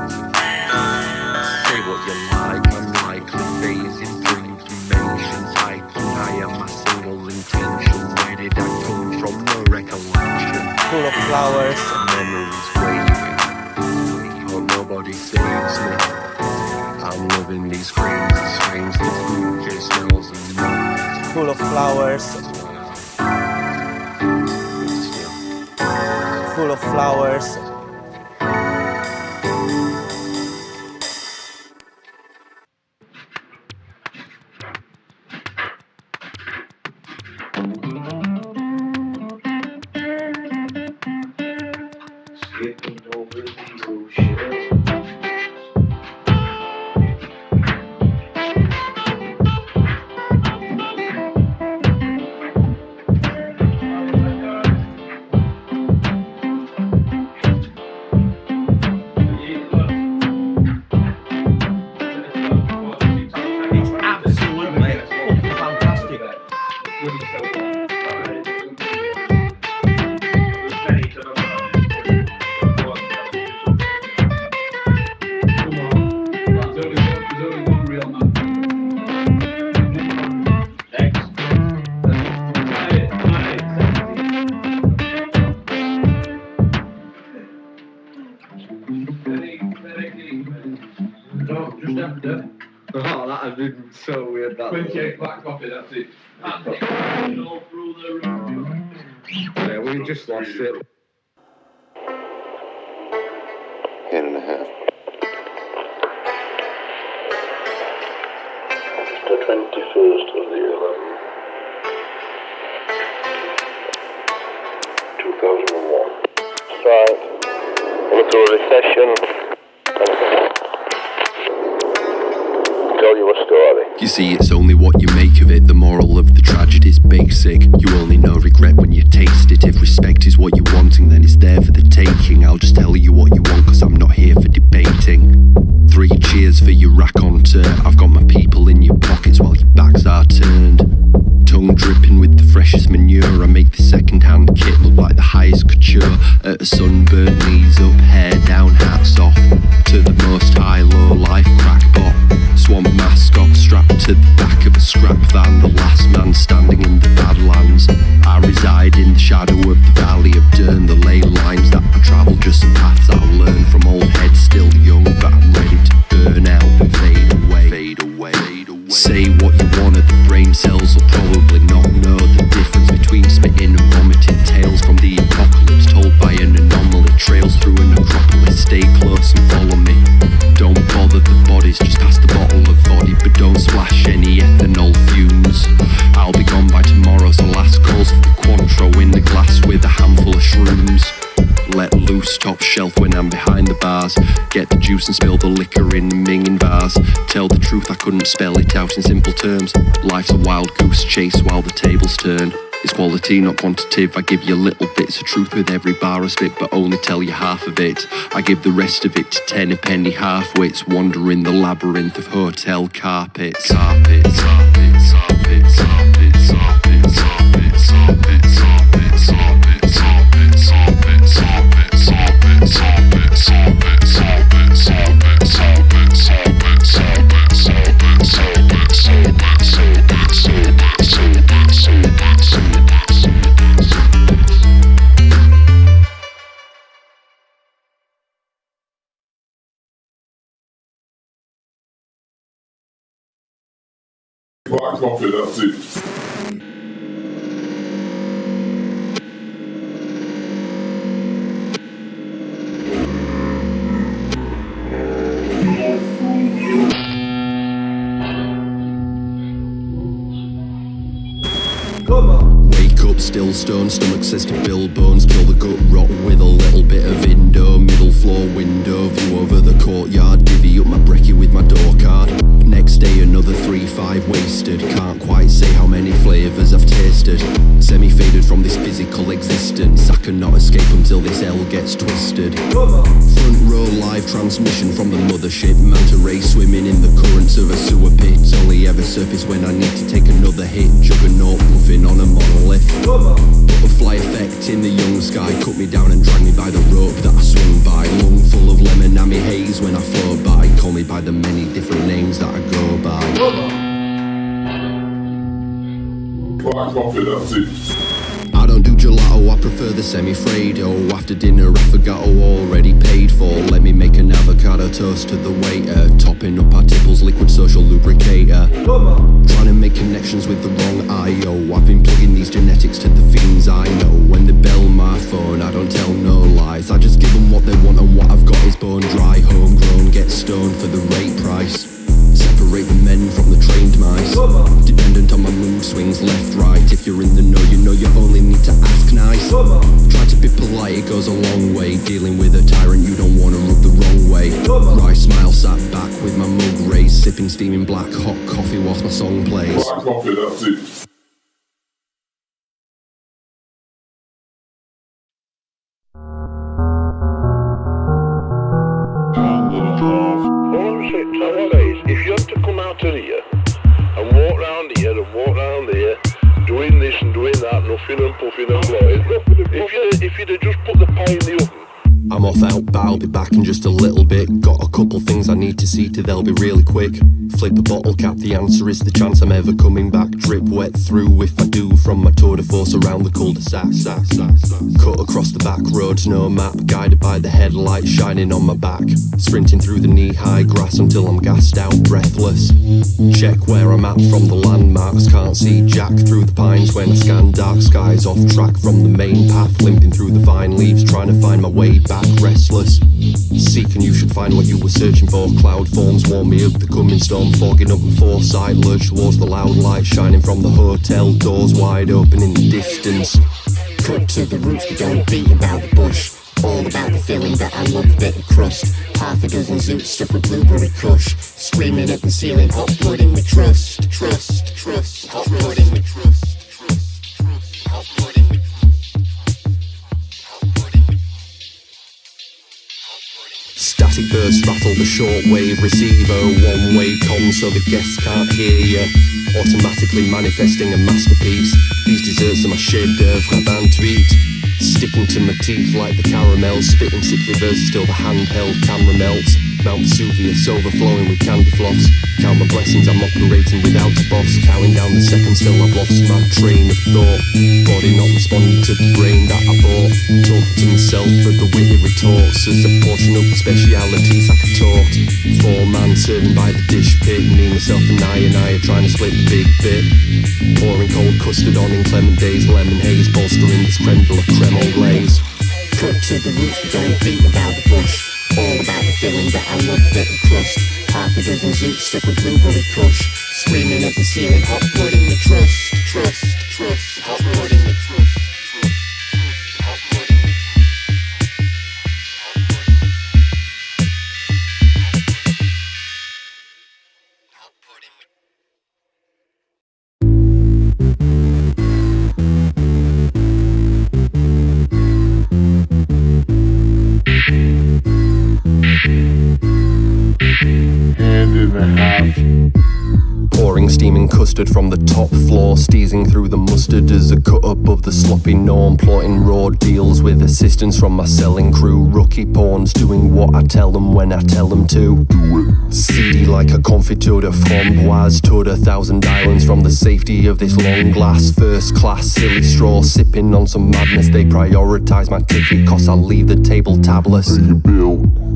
Say what you like, I'm likely phasing through information's hiking. I am my single intention. Where did I come from? No recollection. Full of flowers. Memories waving. Hope nobody saves me. I'm loving these frames, the strains, the food, just smells and noise. Full of flowers. Full of flowers. Skipping over the ocean. Oh, that has been so weird. That 28 black coffee, that's it. All through the room. Yeah, we just lost it. 10.5. The 21st of the 11th, 2001. Right, we'll do a recession. Tell you a story. You see, it's only what you make of it. The moral of the tragedy's basic. You only know regret when you taste it. If respect is what you're wanting, then it's there for the taking. I'll just tell you what you want, cause I'm not here for debating. 3 cheers for your raconteur. I've got my people in your pockets while your backs are turned. Tongue dripping with the freshest manure. I make the second-hand kit look like the highest couture. At a sunburnt, knees up, hair down, hats off to the most high, low-life crackpot. Swamp mascot strapped to the back of a scrap van. The last man standing in the Badlands. I reside in the shadow of the valley of Dern. The ley lines that I travel, just some paths I'll learn from old heads still young, but I'm ready to burn out and fade away. Fade away. Fade away. Say what you wanna, the brain cells will probably not know the difference between spitting and vomiting. Tales from the apocalypse told by an anomaly. Trails through a necropolis. Stay close and follow me. Don't bother the bodies, just pass the juice, top shelf when I'm behind the bars. Get the juice and spill the liquor in the minging bars. Tell the truth, I couldn't spell it out in simple terms. Life's a wild goose chase while the tables turn. It's quality, not quantitative. I give you little bits of truth with every bar I spit, but only tell you half of it. I give the rest of it to 10 a penny half-wits, wandering the labyrinth of hotel carpets. Carpets, carpets, carpets, carpets, carpets, carpets, carpets, carpets, carpets, carpets, carpets, carpets, carpets, carpets, carpets, carpets, carpets, carpets, carpets, carpets, Black coffee, that's it. Wake up, still stone, stomach says to build bones. Kill the gut rot with a little bit of Indo. Middle floor window, view over the courtyard. Divvy up my brekkie with my door card. Next day another 3-5 wasted. Can't quite say how many flavours I've tasted. Semi-faded from this physical existence. I cannot escape until this L gets twisted. Front row live transmission from the mothership. Manta ray swimming in the currents of a sewer pit. Only ever surface when I need to take another hit. Juggernaut puffing on a monolith. Butterfly effect in the young sky. Cut me down and drag me by the rope that I swung by. Lung full of lemon hammy haze when I float by. Call me by the many different names that I go by. Black coffee, that's it. I don't do gelato, I prefer the semi-Fredo. After dinner I forgot already paid for. Let me make an avocado toast to the waiter. Topping up our tipples, liquid social lubricator. Trying to make connections with the wrong I.O. I've been plugging these genetics to the fiends I know. When they bell my phone, I don't tell no lies. I just give them what they want and what I've got is bone dry. Homegrown, get stoned for the rate price. Separate the men from the trained mice. Dependent on my mood swings left, right. If you're in the know you only need to ask nice. Try to be polite, it goes a long way. Dealing with a tyrant you don't want to rub the wrong way. Wry smile sat back with my mug raised. Sipping steaming black hot coffee whilst my song plays. Black coffee, that's it. If you have to come out of here and walk round here and walk round here, doing this and doing that, nothing and puffing and blowing, if you'd have just put the pie in the oven. I'm off out, but I'll be back in just a little bit. Got a couple things I need to see to, they'll be really quick. Flip a bottle cap, the answer is the chance I'm ever coming back. Drip wet through if I do, from my tour de force around the cul-de-sac. Cut across the back roads, no map, guided by the headlights shining on my back. Sprinting through the knee-high grass until I'm gassed out, breathless. Check where I'm at from the landmarks, can't see jack through the pines when I scan dark skies. Off track from the main path, limping through the vine leaves, trying to find my way back, restless. Seeking you should find what you were searching for. Cloud forms warn me of the coming storm, fogging up and foresight, lurch towards the loud light shining from the hotel doors wide open in the distance. Cut to the roots, we don't beat about the bush. All about the feeling that I love bit of crust. Half a dozen zoots stuck with blueberry kush. Screaming at the ceiling, hot pudding with trust. Trust, trust, hot pudding with trust. Trust, trust, hot pudding with Static bursts rattle the shortwave receiver. One-way comm so the guests can't hear you. Automatically manifesting a masterpiece. These desserts are my chef d'oeuvre avant to eat. Sticking to my teeth like the caramel. Spitting sick reverses till the handheld camera melts. Mount Vesuvius overflowing with candy floss. Count my blessings, I'm operating without a boss. Counting down the seconds till I've lost my train of thought. Body not responding to the brain that I bought. Talking to myself for the witty retorts. As a portion of the specialities I could taught. 4-man serving by the dish pit. Me, myself and I are trying to split the big bit. Pouring cold custard on inclement days. Lemon haze bolstering this creme de la creme anglaise. Cut to the roots, we don't beat about the bush. All about the feeling that I love bit of crust. Half a dozen zoots stuck with blueberry kush. Screaming at the ceiling, hot pudding with trust. Trust, trust, hot pudding with trust. custard from the top floor, steezing through the mustard as a cut above the sloppy norm, plotting raw deals with assistance from my selling crew. Rookie pawns doing what I tell them when I tell them to do it. Seedy like a confiture de framboise, to 1,000 islands from the safety of this long glass. First class silly straw, sipping on some madness. They prioritise my ticket cause I'll leave the table tabless.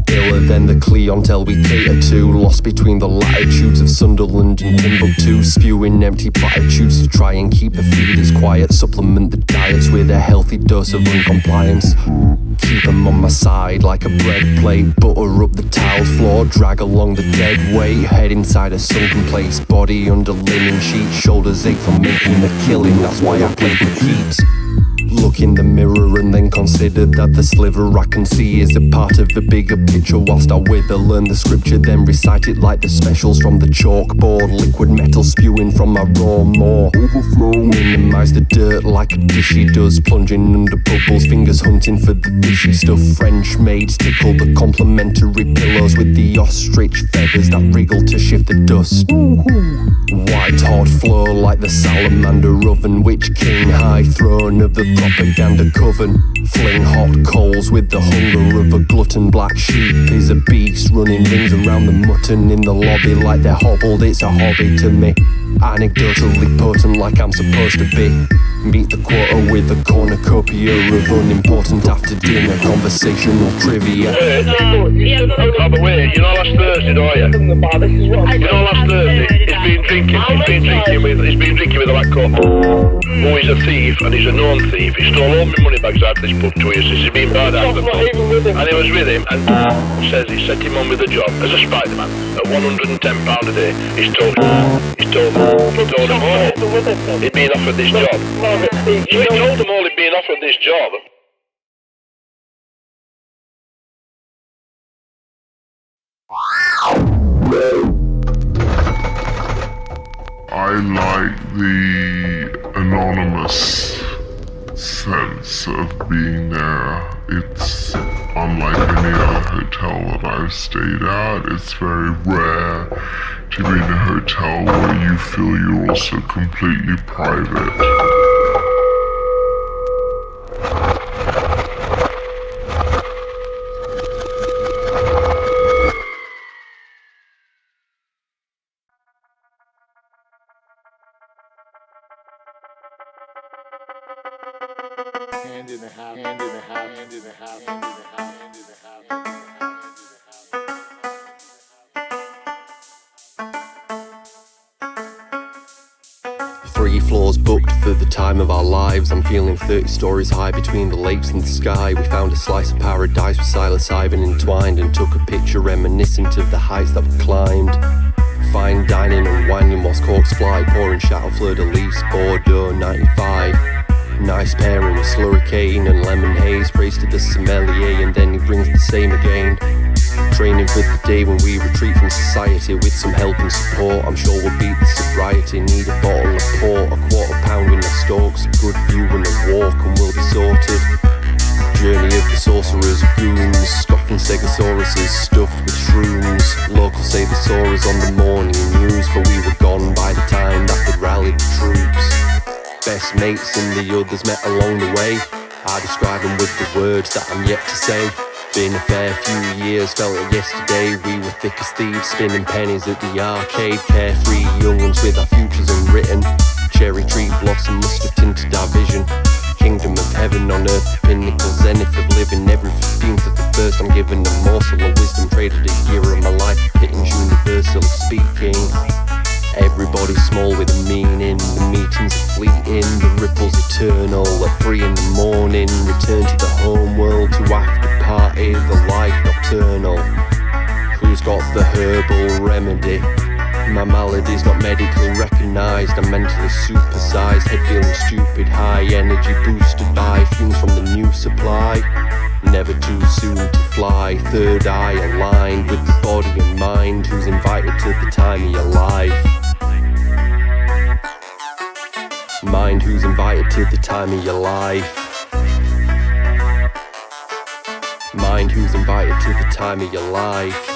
Iller than the clientele we cater to, lost between the latitudes of Sunderland and Timbuktu, spewing empty platitudes to try and keep the feeders quiet, supplement the diets with a healthy dose of uncompliance. Keep them on my side like a bread plate, butter up the tiled floor, drag along the dead weight, head inside a sunken place, body under linen sheets, shoulders ache from making the killing, that's why I play for keeps. Look in the mirror and then consider that the sliver I can see is a part of the bigger picture. Whilst I wither, learn the scripture, then recite it like the specials from the chalkboard. Liquid metal spewing from my raw maw. Overflow, minimise the dirt like a dishy does, plunging under bubbles, fingers hunting for the fishy stuff. French maids tickle the complimentary pillows with the ostrich feathers that wriggle to shift the dust. White hot flow like the salamander oven, witch king high throne of the propaganda coven. Fling hot coals with the hunger of a glutton. Black sheep is a beast running rings around the mutton in the lobby like they're hobbled, it's a hobby to me. Anecdotally potent like I'm supposed to be. Meet the quota with a cornucopia of unimportant after dinner conversational trivia. Oh, but wait, you know last Thursday, don't you? You know last Thursday, he's been drinking with a black cup. Oh, he's a thief, and he's a known thief. He stole all my money bags out of this pub twice since he's been bad out of the pub. And he was with him, and says he sent him on with a job as a Spider-Man at £110 a day. He's told them all he'd been offered this job. So he told them all he'd been offered this job. I like the anonymous sense of being there. It's unlike any other hotel that I've stayed at. It's very rare to be in a hotel where you feel you're also completely private. Hand in the house, hand in the house, hand in the house, hand in the house, hand in the house. 3 floors booked for the time of our lives. I'm feeling 30 stories high between the lakes and the sky. We found a slice of paradise with psilocybin entwined and took a picture reminiscent of the heights that we climbed. Fine dining and whining whilst corks fly, pouring Chateau Fleur de Lis, Bordeaux 95. Nice pairing with slurricane and lemon haze. Praise to the sommelier and then he brings the same again. Training for the day when we retreat from society with some help and support. I'm sure we'll beat the sobriety. Need a bottle of port, a £1/4 in the Stokes, a good view and a walk and we'll be sorted. Journey of the sorcerers, goons, scoffing stegosauruses stuffed with shrooms. Locals say they saw us on the morning news, but we were gone by the time that they'd rallied the troops. Best mates and the others met along the way. I describe them with the words that I'm yet to say. Been a fair few years, felt like yesterday. We were thick as thieves, spinning pennies at the arcade. Carefree young'uns with our futures unwritten. Cherry tree blossom must have tinted our vision. Kingdom of heaven on earth, the pinnacle zenith of living. Every 15th of the first I'm given a morsel of wisdom. Traded a year of my life, hitting universal speaking. Everybody's small with a meaning. The meetings are fleeting, the ripples eternal. At 3 in the morning, return to the home world. To after party, the life nocturnal. Who's got the herbal remedy? My malady's not medically recognised. I'm mentally supersized, head feeling stupid. High energy boosted by fumes from the new supply. Never too soon to fly. Third eye aligned with the body and mind. Who's invited to the time of your life? Mind who's invited to the time of your life. Mind who's invited to the time of your life.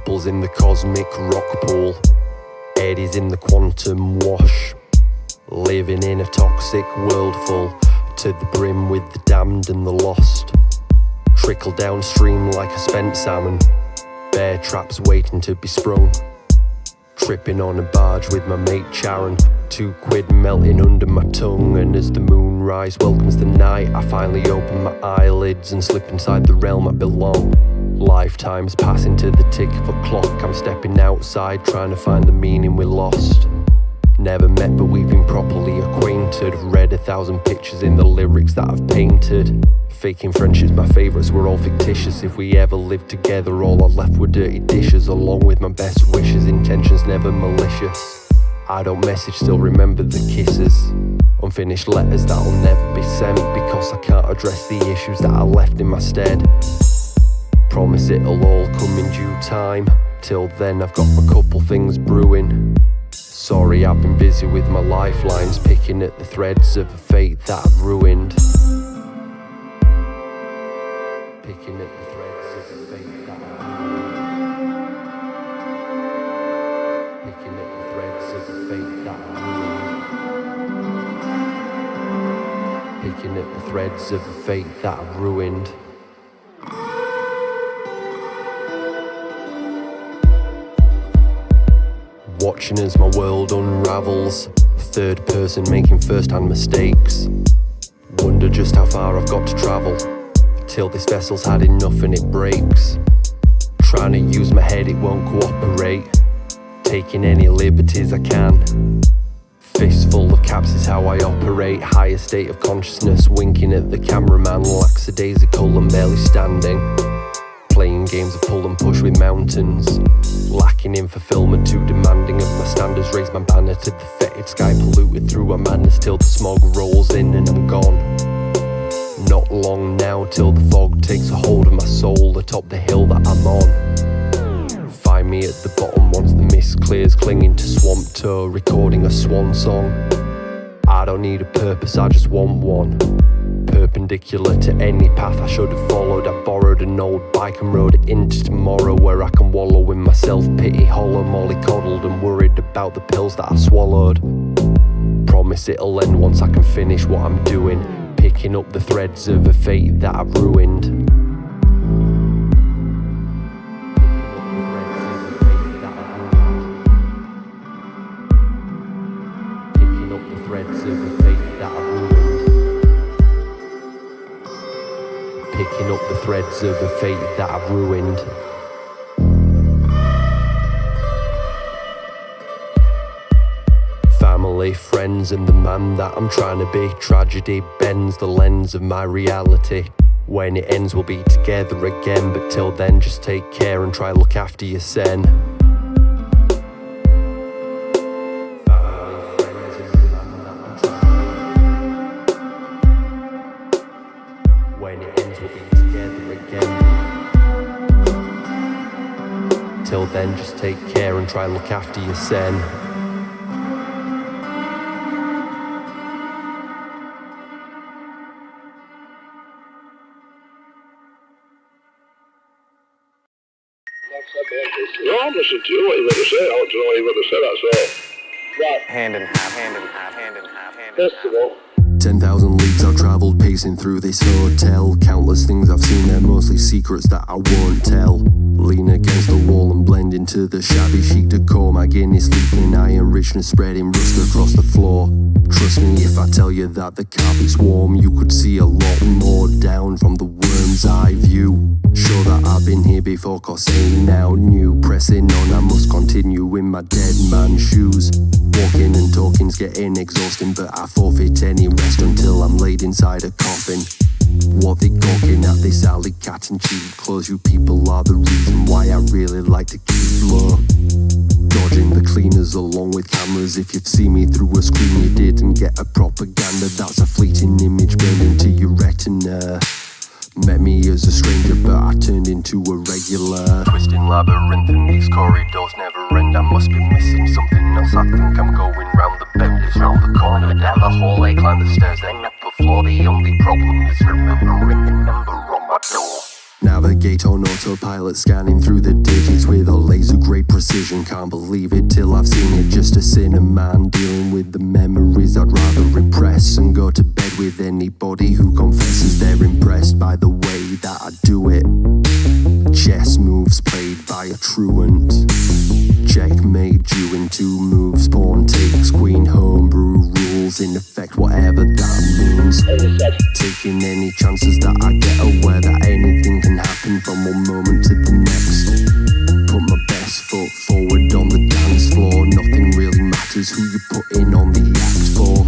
Ripples in the cosmic rock pool, eddies in the quantum wash. Living in a toxic world full to the brim with the damned and the lost. Trickle downstream like a spent salmon, bear traps waiting to be sprung. Tripping on a barge with my mate Sharon, £2 melting under my tongue. And as the moonrise welcomes the night, I finally open my eyelids and slip inside the realm I belong. Lifetimes passing to the tick of a clock, I'm stepping outside trying to find the meaning we lost. Never met but we've been properly acquainted, read 1,000 pictures in the lyrics that I've painted. Faking friendships, my favourites were all fictitious. If we ever lived together, all I left were dirty dishes, along with my best wishes, intentions never malicious. I don't message, still remember the kisses. Unfinished letters that'll never be sent, because I can't address the issues that I left in my stead. Promise it'll all come in due time. Till then I've got a couple things brewing. Sorry I've been busy with my lifelines, picking at the threads of a fate that I've ruined. Picking at the threads of a fate that I've ruined. Picking at the threads of a fate that I've ruined. Picking at the threads of a fate that I've ruined. Watching as my world unravels, third person making first-hand mistakes. Wonder just how far I've got to travel, till this vessel's had enough and it breaks. Trying to use my head, it won't cooperate. Taking any liberties I can. Fistful of caps is how I operate. Higher state of consciousness, winking at the cameraman. Lackadaisical and barely standing. Playing games of pull and push with mountains. Lacking in fulfillment, too demanding of my standards. Raise my banner to the fetid sky, polluted through a madness till the smog rolls in and I'm gone. Not long now till the fog takes a hold of my soul atop the hill that I'm on. Find me at the bottom once the mist clears, clinging to swamp toe, recording a swan song. I don't need a purpose, I just want one. Perpendicular to any path I should have followed. I borrowed an old bike and rode it into tomorrow, where I can wallow in my self-pity, hollow mollycoddled and worried about the pills that I swallowed. Promise it'll end once I can finish what I'm doing, picking up the threads of a fate that I've ruined. Picking up the threads of a fate that I've ruined. Picking up the threads of a fate that I've ruined. Family, friends, and the man that I'm trying to be. Tragedy bends the lens of my reality. When it ends, we'll be together again, but till then, just take care and try look after your sen. Till then, just take care and try look after your sen. No, I'm listening to you, what you've got to say. I want to know what you've got to say, that's all. Right. Hand in half, hand in half, hand in half, hand in half. First of all, 10,000 leagues I've travelled pacing through this hotel. Countless things I've seen, they're mostly secrets that I won't tell. Lean against the wall and blend into the shabby chic decor. My Guinness leaking iron richness spreading rust across the floor. Trust me if I tell you that the carpet's warm. You could see a lot more down from the worm's eye view. Sure that I've been here before, cause ain't now new. Pressing on, I must continue in my dead man's shoes. Walking and talking's getting exhausting, but I forfeit any rest until I'm laid inside a coffin. What they gawking at this alley cat and cheap clothes? You people are the reason why I really like to keep low. Dodging the cleaners along with cameras. If you'd see me through a screen, you didn't get a propaganda. That's a fleeting image burned into your retina. Met me as a stranger, but I turned into a regular. Twisting labyrinth and these corridors never end. I must be missing something else. I think I'm going round the bend. It's round the corner, down the hallway, climb the stairs, then up the floor. The only problem is remembering the number on my door. Navigate on autopilot, scanning through the digits with a laser grade precision. Can't believe it till I've seen it. Just a sinner man dealing with the memories I'd rather repress, and go to bed with anybody who confesses they're impressed by the way that I do it. Chess moves played by a truant. Checkmate you in 2 moves. Pawn takes queen, homebrew rules in effect, whatever that means. Taking any chances that I get, aware that anything can happen from one moment to the next. Put my best foot forward on the dance floor. Nothing really matters who you put in on the act for.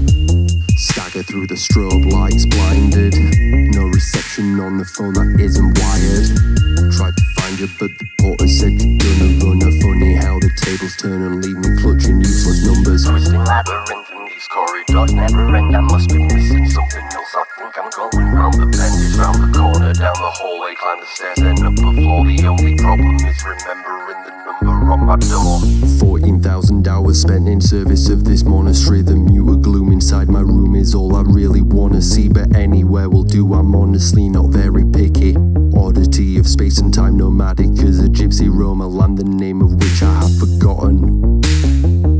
Stagger through the strobe lights blinded. No reception on the phone that isn't wired. Tried to find you but the porter said you're gonna run her. Funny how the tables turn and leave me clutching useless numbers. Twisting labyrinth in these corridors never end. I must be missing something else. I think I'm going round the bend. It's round the corner, down the hallway, climb the stairs, then up the floor. The only problem is remembering the number on my door. 14,000 hours spent in service of this monastery. The muted gloom inside my room is all I really wanna see, but anywhere will do. I'm honestly not very picky. Oddity of space and time, nomadic as a gypsy roamer, land the name of which I have forgotten.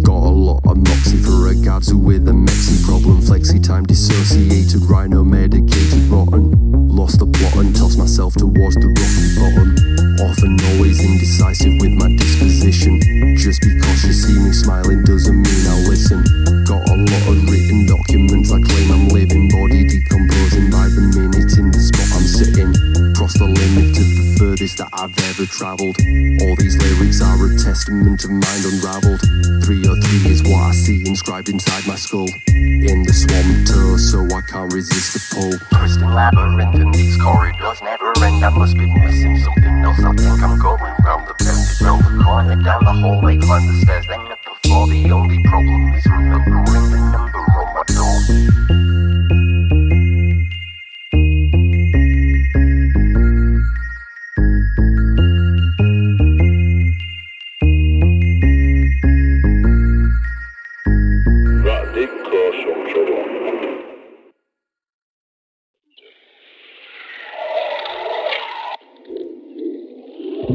Got a lot of moxie for a gadzu with a mexi problem. Flexi time dissociated, rhino medicated, rotten. Lost the plot and tossed myself towards the rocky bottom. Often always indecisive with my disposition. Just because you see me smiling doesn't mean I'll listen. Got a lot of written documents I claim I'm living, body decomposing by the minute in the spot I'm sitting. Cross the limit to the furthest that I've ever travelled. All these lyrics are a testament of mind unravelled. 303 is what I see inscribed inside my skull. In the swamp toe, so I can't resist the pull. Twisting labyrinth in these corridors never end. I must be missing something else. I think I'm going round the bend, round the corner, down the hallway, climb the stairs, then up the floor. The only problem is remembering the number on my door.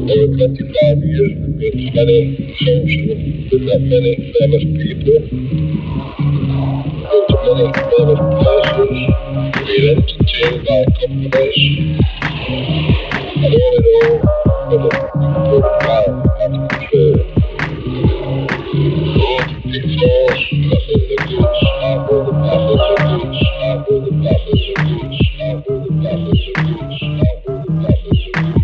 Over 25 years, with many social, with that many famous people, with many famous places, being entertained by companies, and all in all, with a good time and control. All the pitfalls, nothing the goods, not all the paths are goods, not all the paths are goods, not all the paths are goods, not all the paths are goods, not all the paths are goods.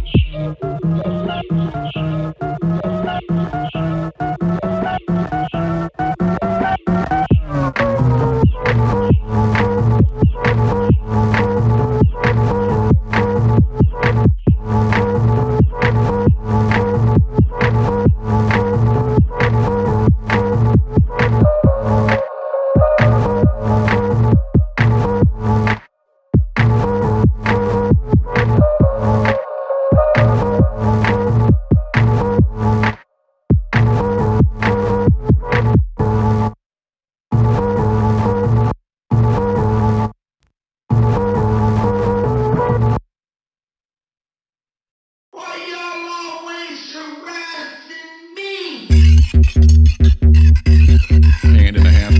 Hand in a half.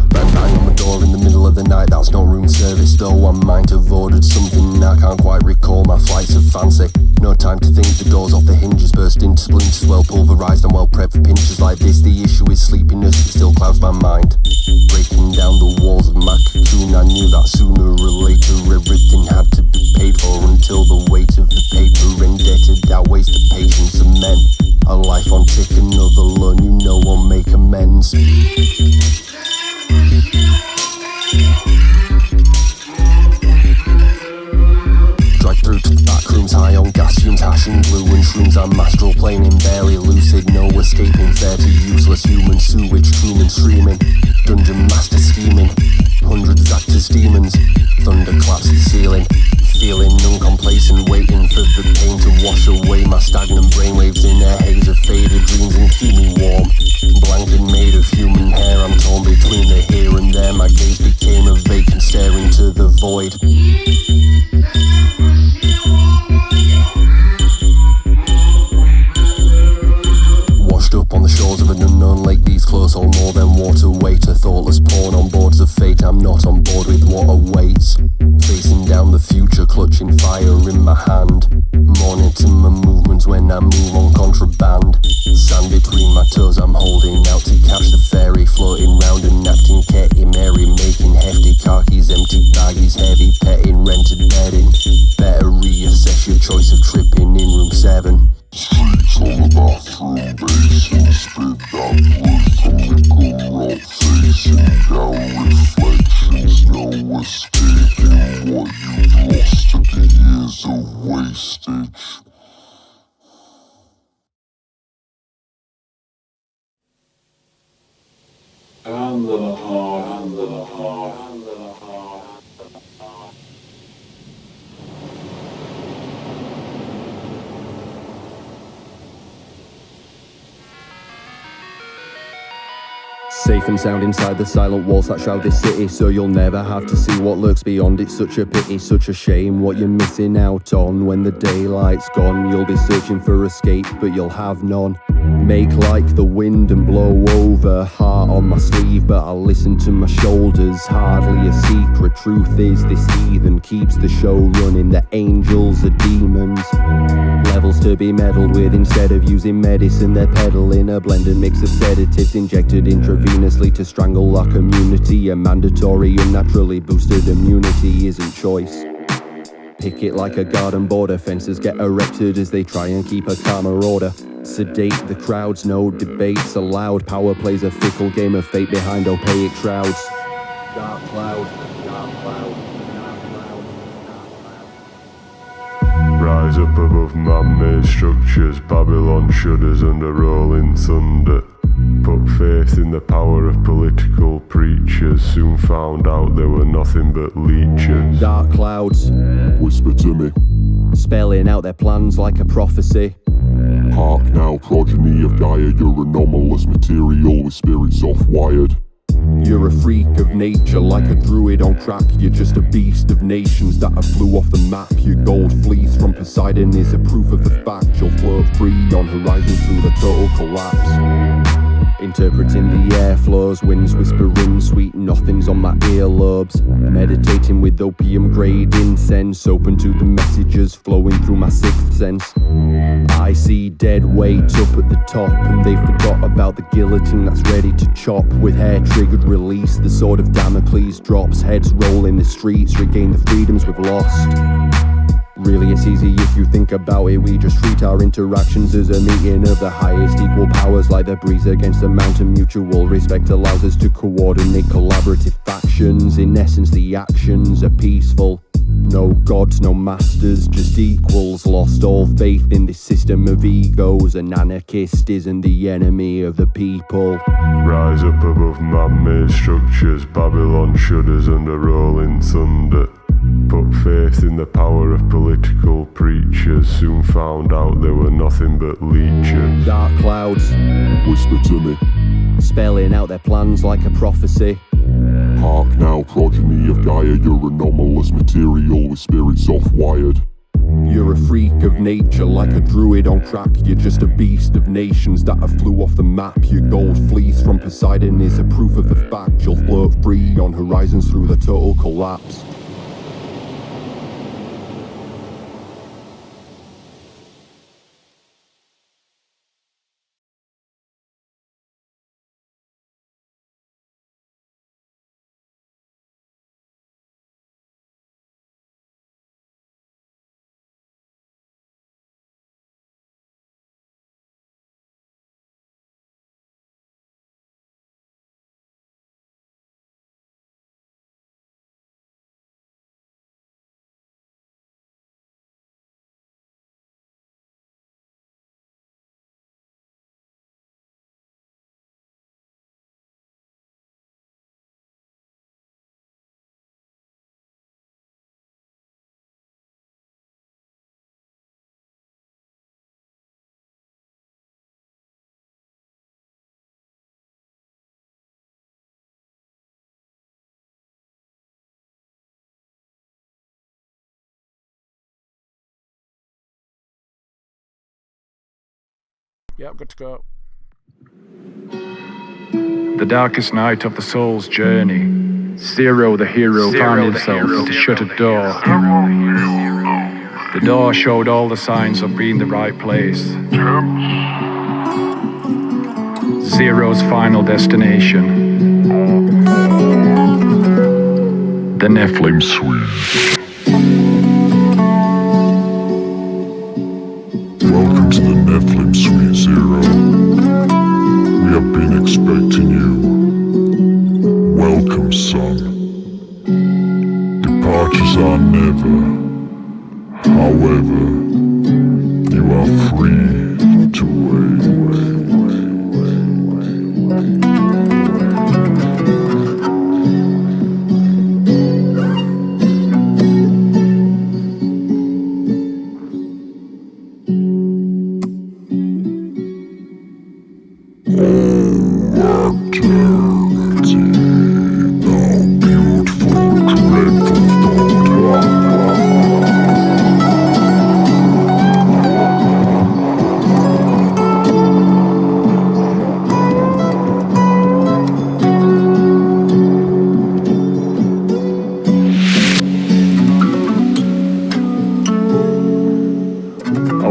Bang on my door in the middle of the night, that's not room service though. I might have ordered something, I can't quite recall, my flights are fancy. No time to think, the doors off the hinges burst into splinters, well pulverised and well prepped for pinches like this. The issue is sleepiness, it still clouds my mind. Breaking down the walls of my cocoon, I knew that sooner or later everything had to be paid for, until the weight of the paper indebted outweighs the patience of men. A life on tick, another loan, you know I'll make amends. Dragged through to the back rooms, high on gas fumes, hashing glue and shrooms. I'm astral planing, barely lucid, no escaping, fair to useless human sewage, Truman streaming, dungeon master scheming, hundreds actors demons, thunder claps the ceiling, feeling uncomplacent, waiting for the pain to wash away my stagnant brainwaves in a haze of faded dreams and keep me warm. Blanket made of human hair, I'm torn between the here and there. My gaze became a vacant stare into the void. Washed up on the shores of an unknown lake, these close hold more than water weight. A thoughtless pawn on boards of fate, I'm not on board with what awaits. Facing down the future, clutching fire in my hand. Monitoring my movements when I move on contraband. Sand between my toes, I'm holding out to catch the fairy. Floating round and acting Katy Mary, making hefty car keys, empty baggies, heavy petting, rented bedding. Better reassess your choice of tripping in room 7. Streets on the bathroom basin, spit that blood from the gun rot, facing down reflections, no escaping what you've lost to the years of wastage. Hand and a half, hand and a half, hand and a half. Safe and sound inside the silent walls that shroud this city, so you'll never have to see what lurks beyond. It's such a pity, such a shame what you're missing out on. When the daylight's gone, you'll be searching for escape, but you'll have none. Make like the wind and blow over. Heart on my sleeve, but I'll listen to my shoulders. Hardly a secret, truth is this heathen keeps the show running. The angels are demons, levels to be meddled with. Instead of using medicine, they're peddling a blended mix of sedatives injected intravenously to strangle our community. A mandatory, unnaturally boosted immunity isn't choice. Pick it like a garden border, fences get erected as they try and keep a calmer order. Sedate the crowds, no debates allowed. Power plays a fickle game of fate behind opaque shrouds. Dark cloud, dark cloud, dark cloud, dark cloud. Rise up above man-made structures, Babylon shudders under rolling thunder. Put faith in the power of political preachers, soon found out they were nothing but leeches. Dark clouds, whisper to me, spelling out their plans like a prophecy. Hark now, progeny of Gaia, you're anomalous material with spirits off-wired. You're a freak of nature, like a druid on crack. You're just a beast of nations that have flew off the map. Your gold fleece from Poseidon is a proof of the fact you'll float free on horizons through the total collapse. Interpreting the airflows, winds whispering sweet nothings on my earlobes. Meditating with opium-grade incense, open to the messages flowing through my sixth sense. I see dead weight up at the top, and they forgot about the guillotine that's ready to chop. With hair-triggered release, the sword of Damocles drops. Heads roll in the streets, regain the freedoms we've lost. Really, it's easy if you think about it. We just treat our interactions as a meeting of the highest equal powers, like the breeze against the mountain. Mutual respect allows us to coordinate collaborative factions. In essence, the actions are peaceful. No gods, no masters, just equals. Lost all faith in this system of egos. An anarchist isn't the enemy of the people. Rise up above man-made structures, Babylon shudders under rolling thunder. Put faith in the power of political preachers, soon found out they were nothing but leeches. Dark clouds, whisper to me, spelling out their plans like a prophecy. Hark now, progeny of Gaia, you're anomalous material with spirits off-wired. You're a freak of nature, like a druid on crack. You're just a beast of nations that have flew off the map. Your gold fleece from Poseidon is a proof of the fact you'll float free on horizons through the total collapse. Yep, good to go. The darkest night of the soul's journey. Zero, the hero, found himself at a shuttered door. The door showed all the signs of being the right place. Zero's final destination. The Nephilim Suite. Welcome to the Nephilim Suite Zero. We have been expecting you. Welcome, son. Departures are never. However, you are free to wait.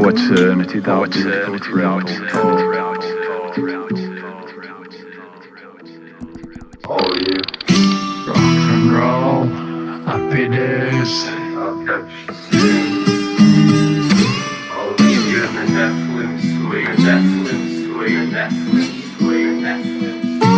Eternity, thou beautiful dreadful rock and roll, happy days. I'll catch you soon. I'll leave you in the Nephilim Suite. Nephilim Suite. Nephilim Suite. Nephilim Suite.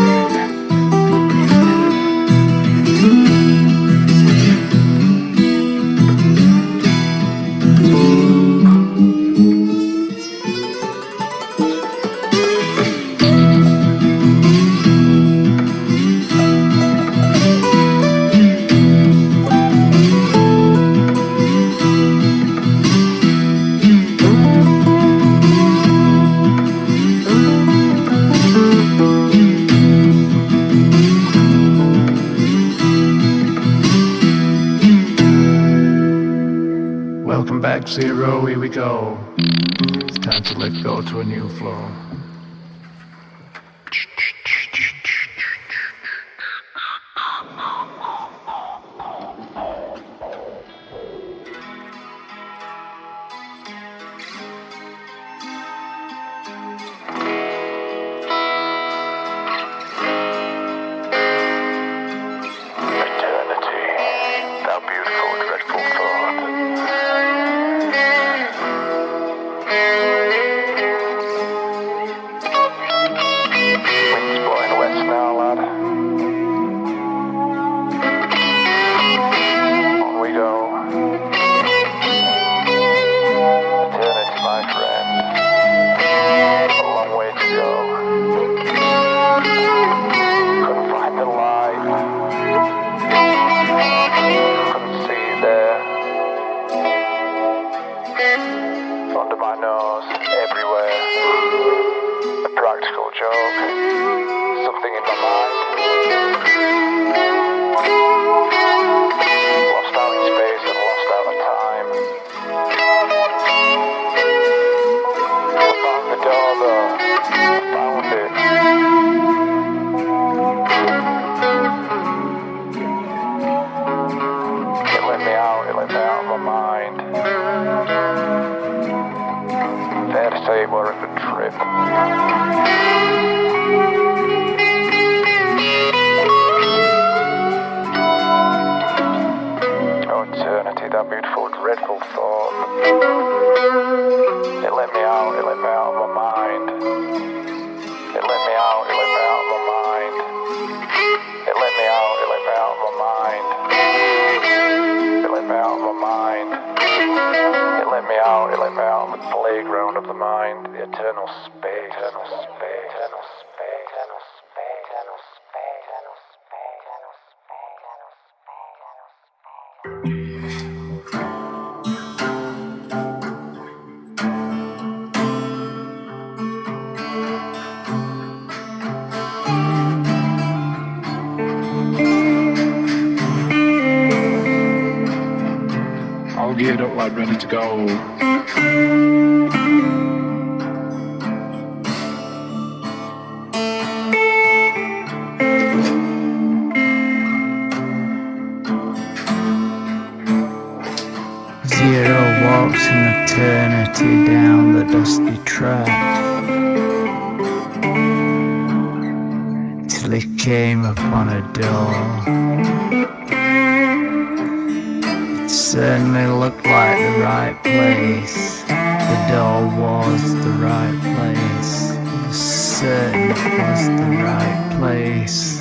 Welcome back, Zero, here we go. It's time to let go to a new flow. All geared up, like ready to go. eternity down the dusty track, till he came upon a door. It certainly looked like the right place. The door was the right place. It was certain it was the right place.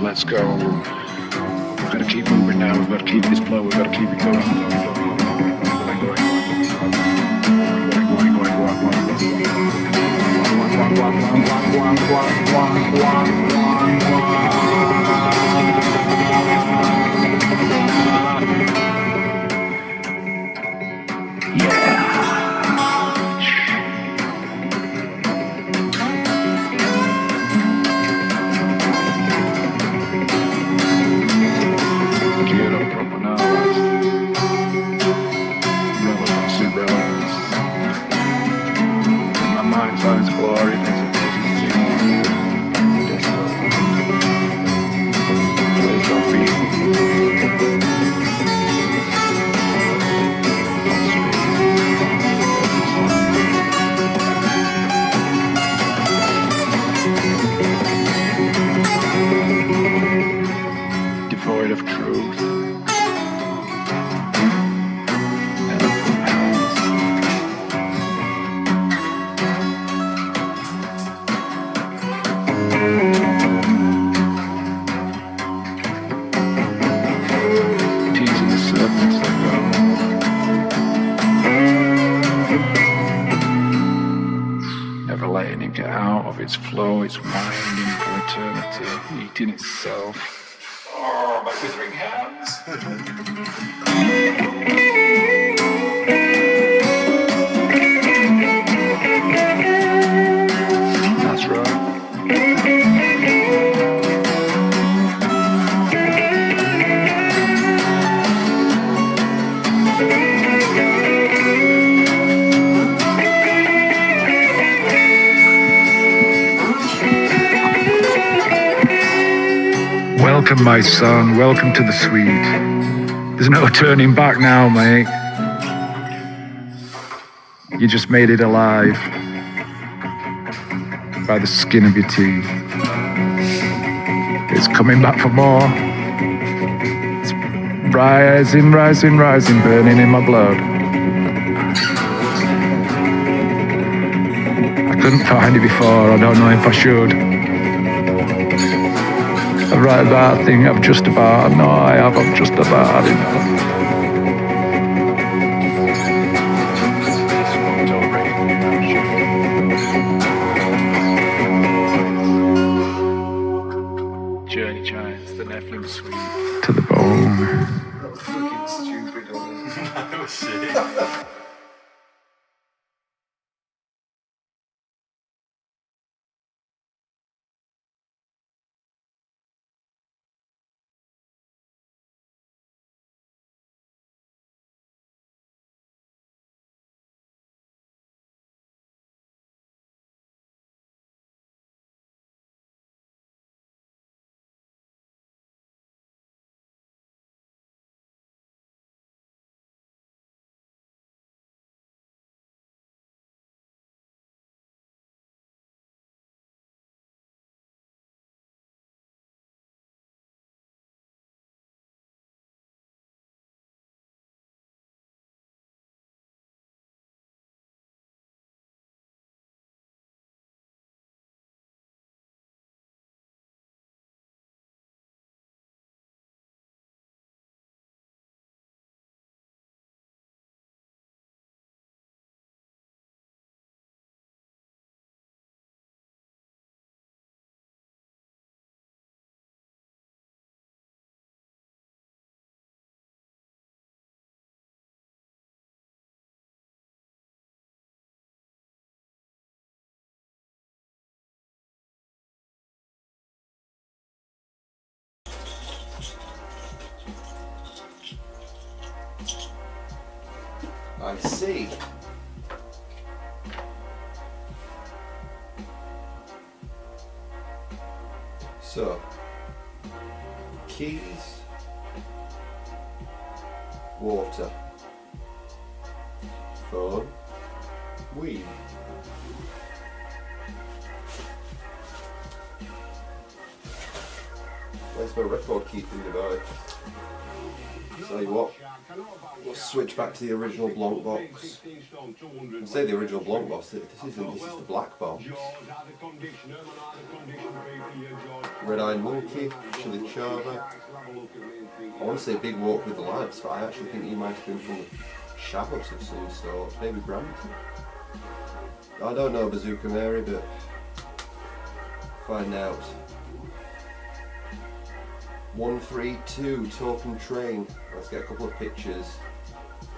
Let's go. We've got to keep moving now. We've got to keep this flow. We've got to keep it going. Devoid of truth. Teasing the serpents that go. Never letting it get out of its flow, it's winding for eternity, eating itself. Oh, my withering hands. That's right. Welcome, my son. Welcome to the suite. There's no turning back now, mate. You just made it alive by the skin of your teeth. It's coming back for more. It's rising, rising, rising, burning in my blood. I couldn't find it before. I don't know if I should. Right about thing I've just about, no I have, I've just about had enough. Journey chimes, the Nephilim suite. To the bone. That was fucking stupid, wasn't it? That was sick. I see. So, keys, water, phone, weed. Where's my record keeping device? Tell you what, we'll switch back to the original Blanc box. I say the original Blanc box, this is the black box. Red Eyed Monkey, Chili Chava. I want to say Big Walk with the Lads, but I actually think he might have been from the Shavos of some sort, maybe Brampton. I don't know Bazooka Mary, but find out. 132 Token Train. Let's get a couple of pictures.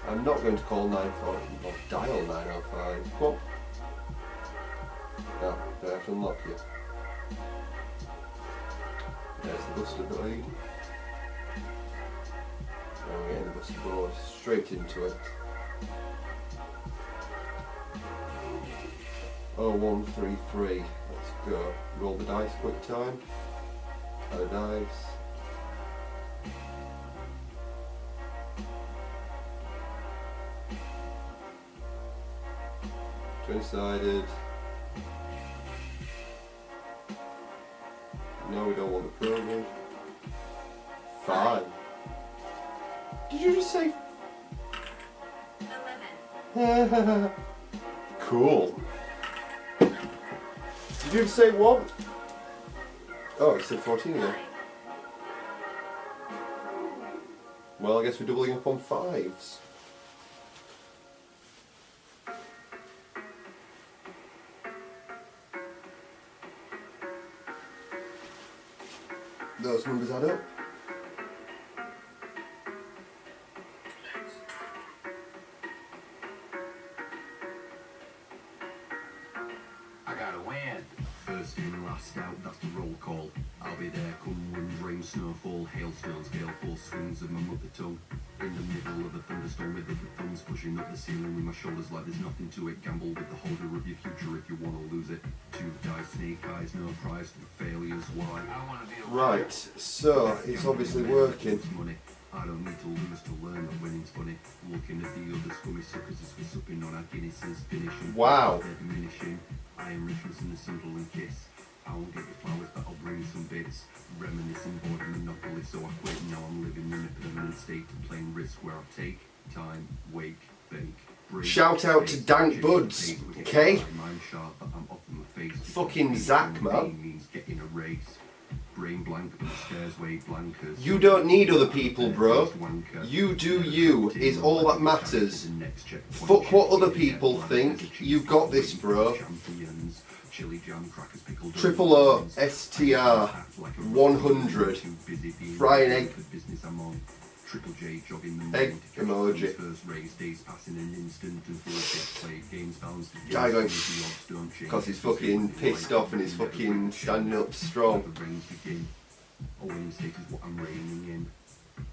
I'm not going to call 945 or dial 905. Come on. No, do I have to unlock you? There's the Buster Blade. Now we're getting the Buster Board straight into it. 0133. Let's go. Roll the dice quick time. Add a dice. Twin-sided. No, we don't want the program. 5. Did you just say? 11. Cool. Did you just say what? Oh, it said 14 again. Well, I guess we're doubling up on 5s. Those numbers add up. I gotta win. First in, last out, that's the roll call. I'll be there come wind, rain, snowfall, hailstones, gale force, swings of my mother tongue. In the middle of a thunderstorm with the thumbs pushing up the ceiling with my shoulders like there's nothing to it. Gamble with the holder of your future if you want to lose it. Two dice, snake eyes, no prize for failures. Why? Right, so it's obviously working. Money. I don't need to lose to learn that winning's funny. Looking at the other scummy suckers as we're supping on our Guinnesses, finishing. Wow. They're diminishing. I am richness in a simple and kiss. I won't get the flowers, but I'll bring some bits. Reminiscing, bored of monopoly, so I quit. Now I'm living in a permanent state of playing risk where I take time, wake, bake. Shout out to Dank Buds, okay? Fucking Zach, man. Brain blank, but the stairs way blankers. You don't need other people, bro. You do you is all that matters. Fuck what other people think. You got this, bro. Triple O STR 100. Fry an egg. Triple J jogging the egg emoji. Guy going because he's fucking pissed off and he's fucking standing up strong. Owing state is what I'm reigning in.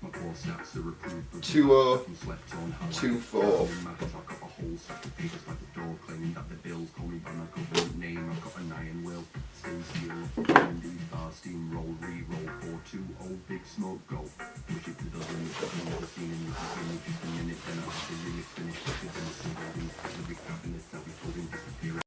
My poor stats are approved. 2024. I've got a whole stack of papers by the door claiming that the bills call me by my government name. I've got an iron will. Stay still. And these bars steamroll, re-roll 4-2 old big smoke go. Wish it to the limit, but I've never seen any beginning. Just a minute, then I'll have the remix finished. It's in the single, every cabinet that we pulled in disappearing.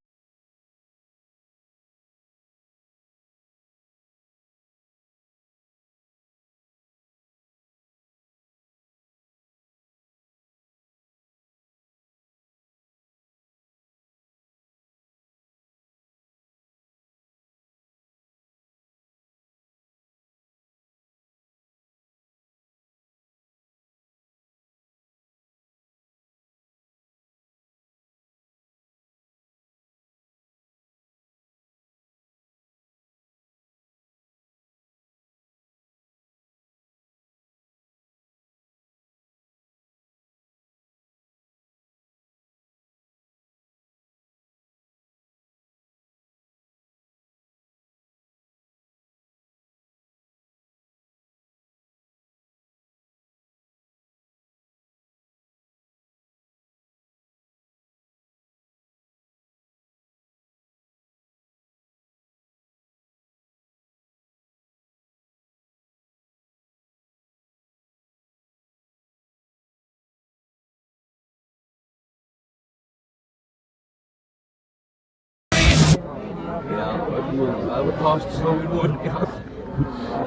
I would pass the snow in one.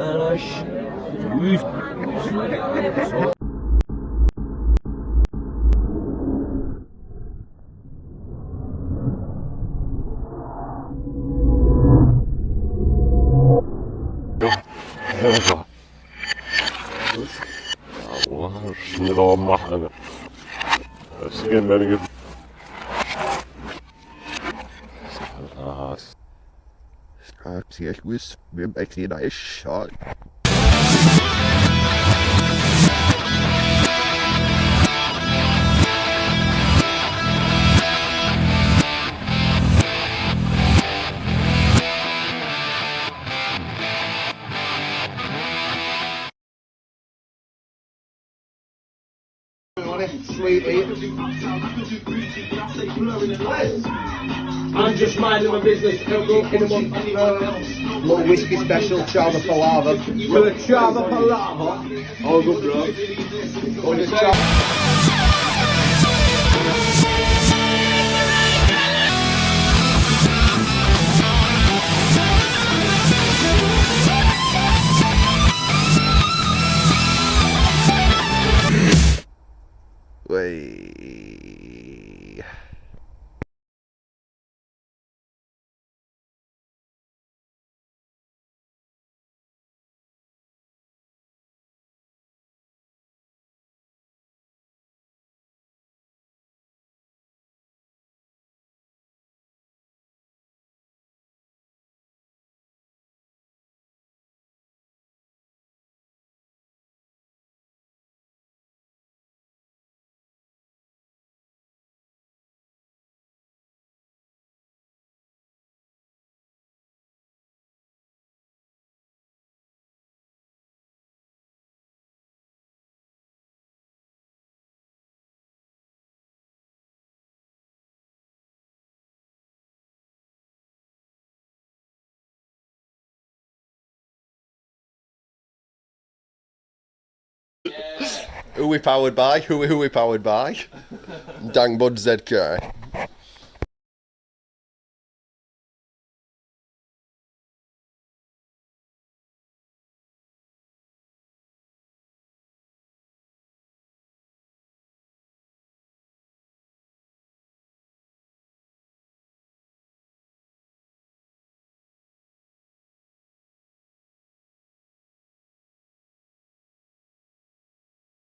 And I shoot. Allah, şimdi de mahkeme. Eskiyen beni git. Strategisch was, wir haben eigentlich eine Schale. I'm just minding my business. Don't go in a month. Little whiskey special, chava palava. With a chava palava. All good, bro. Or just chava. Way. Who we powered by? Who we powered by? Dang Bud ZK.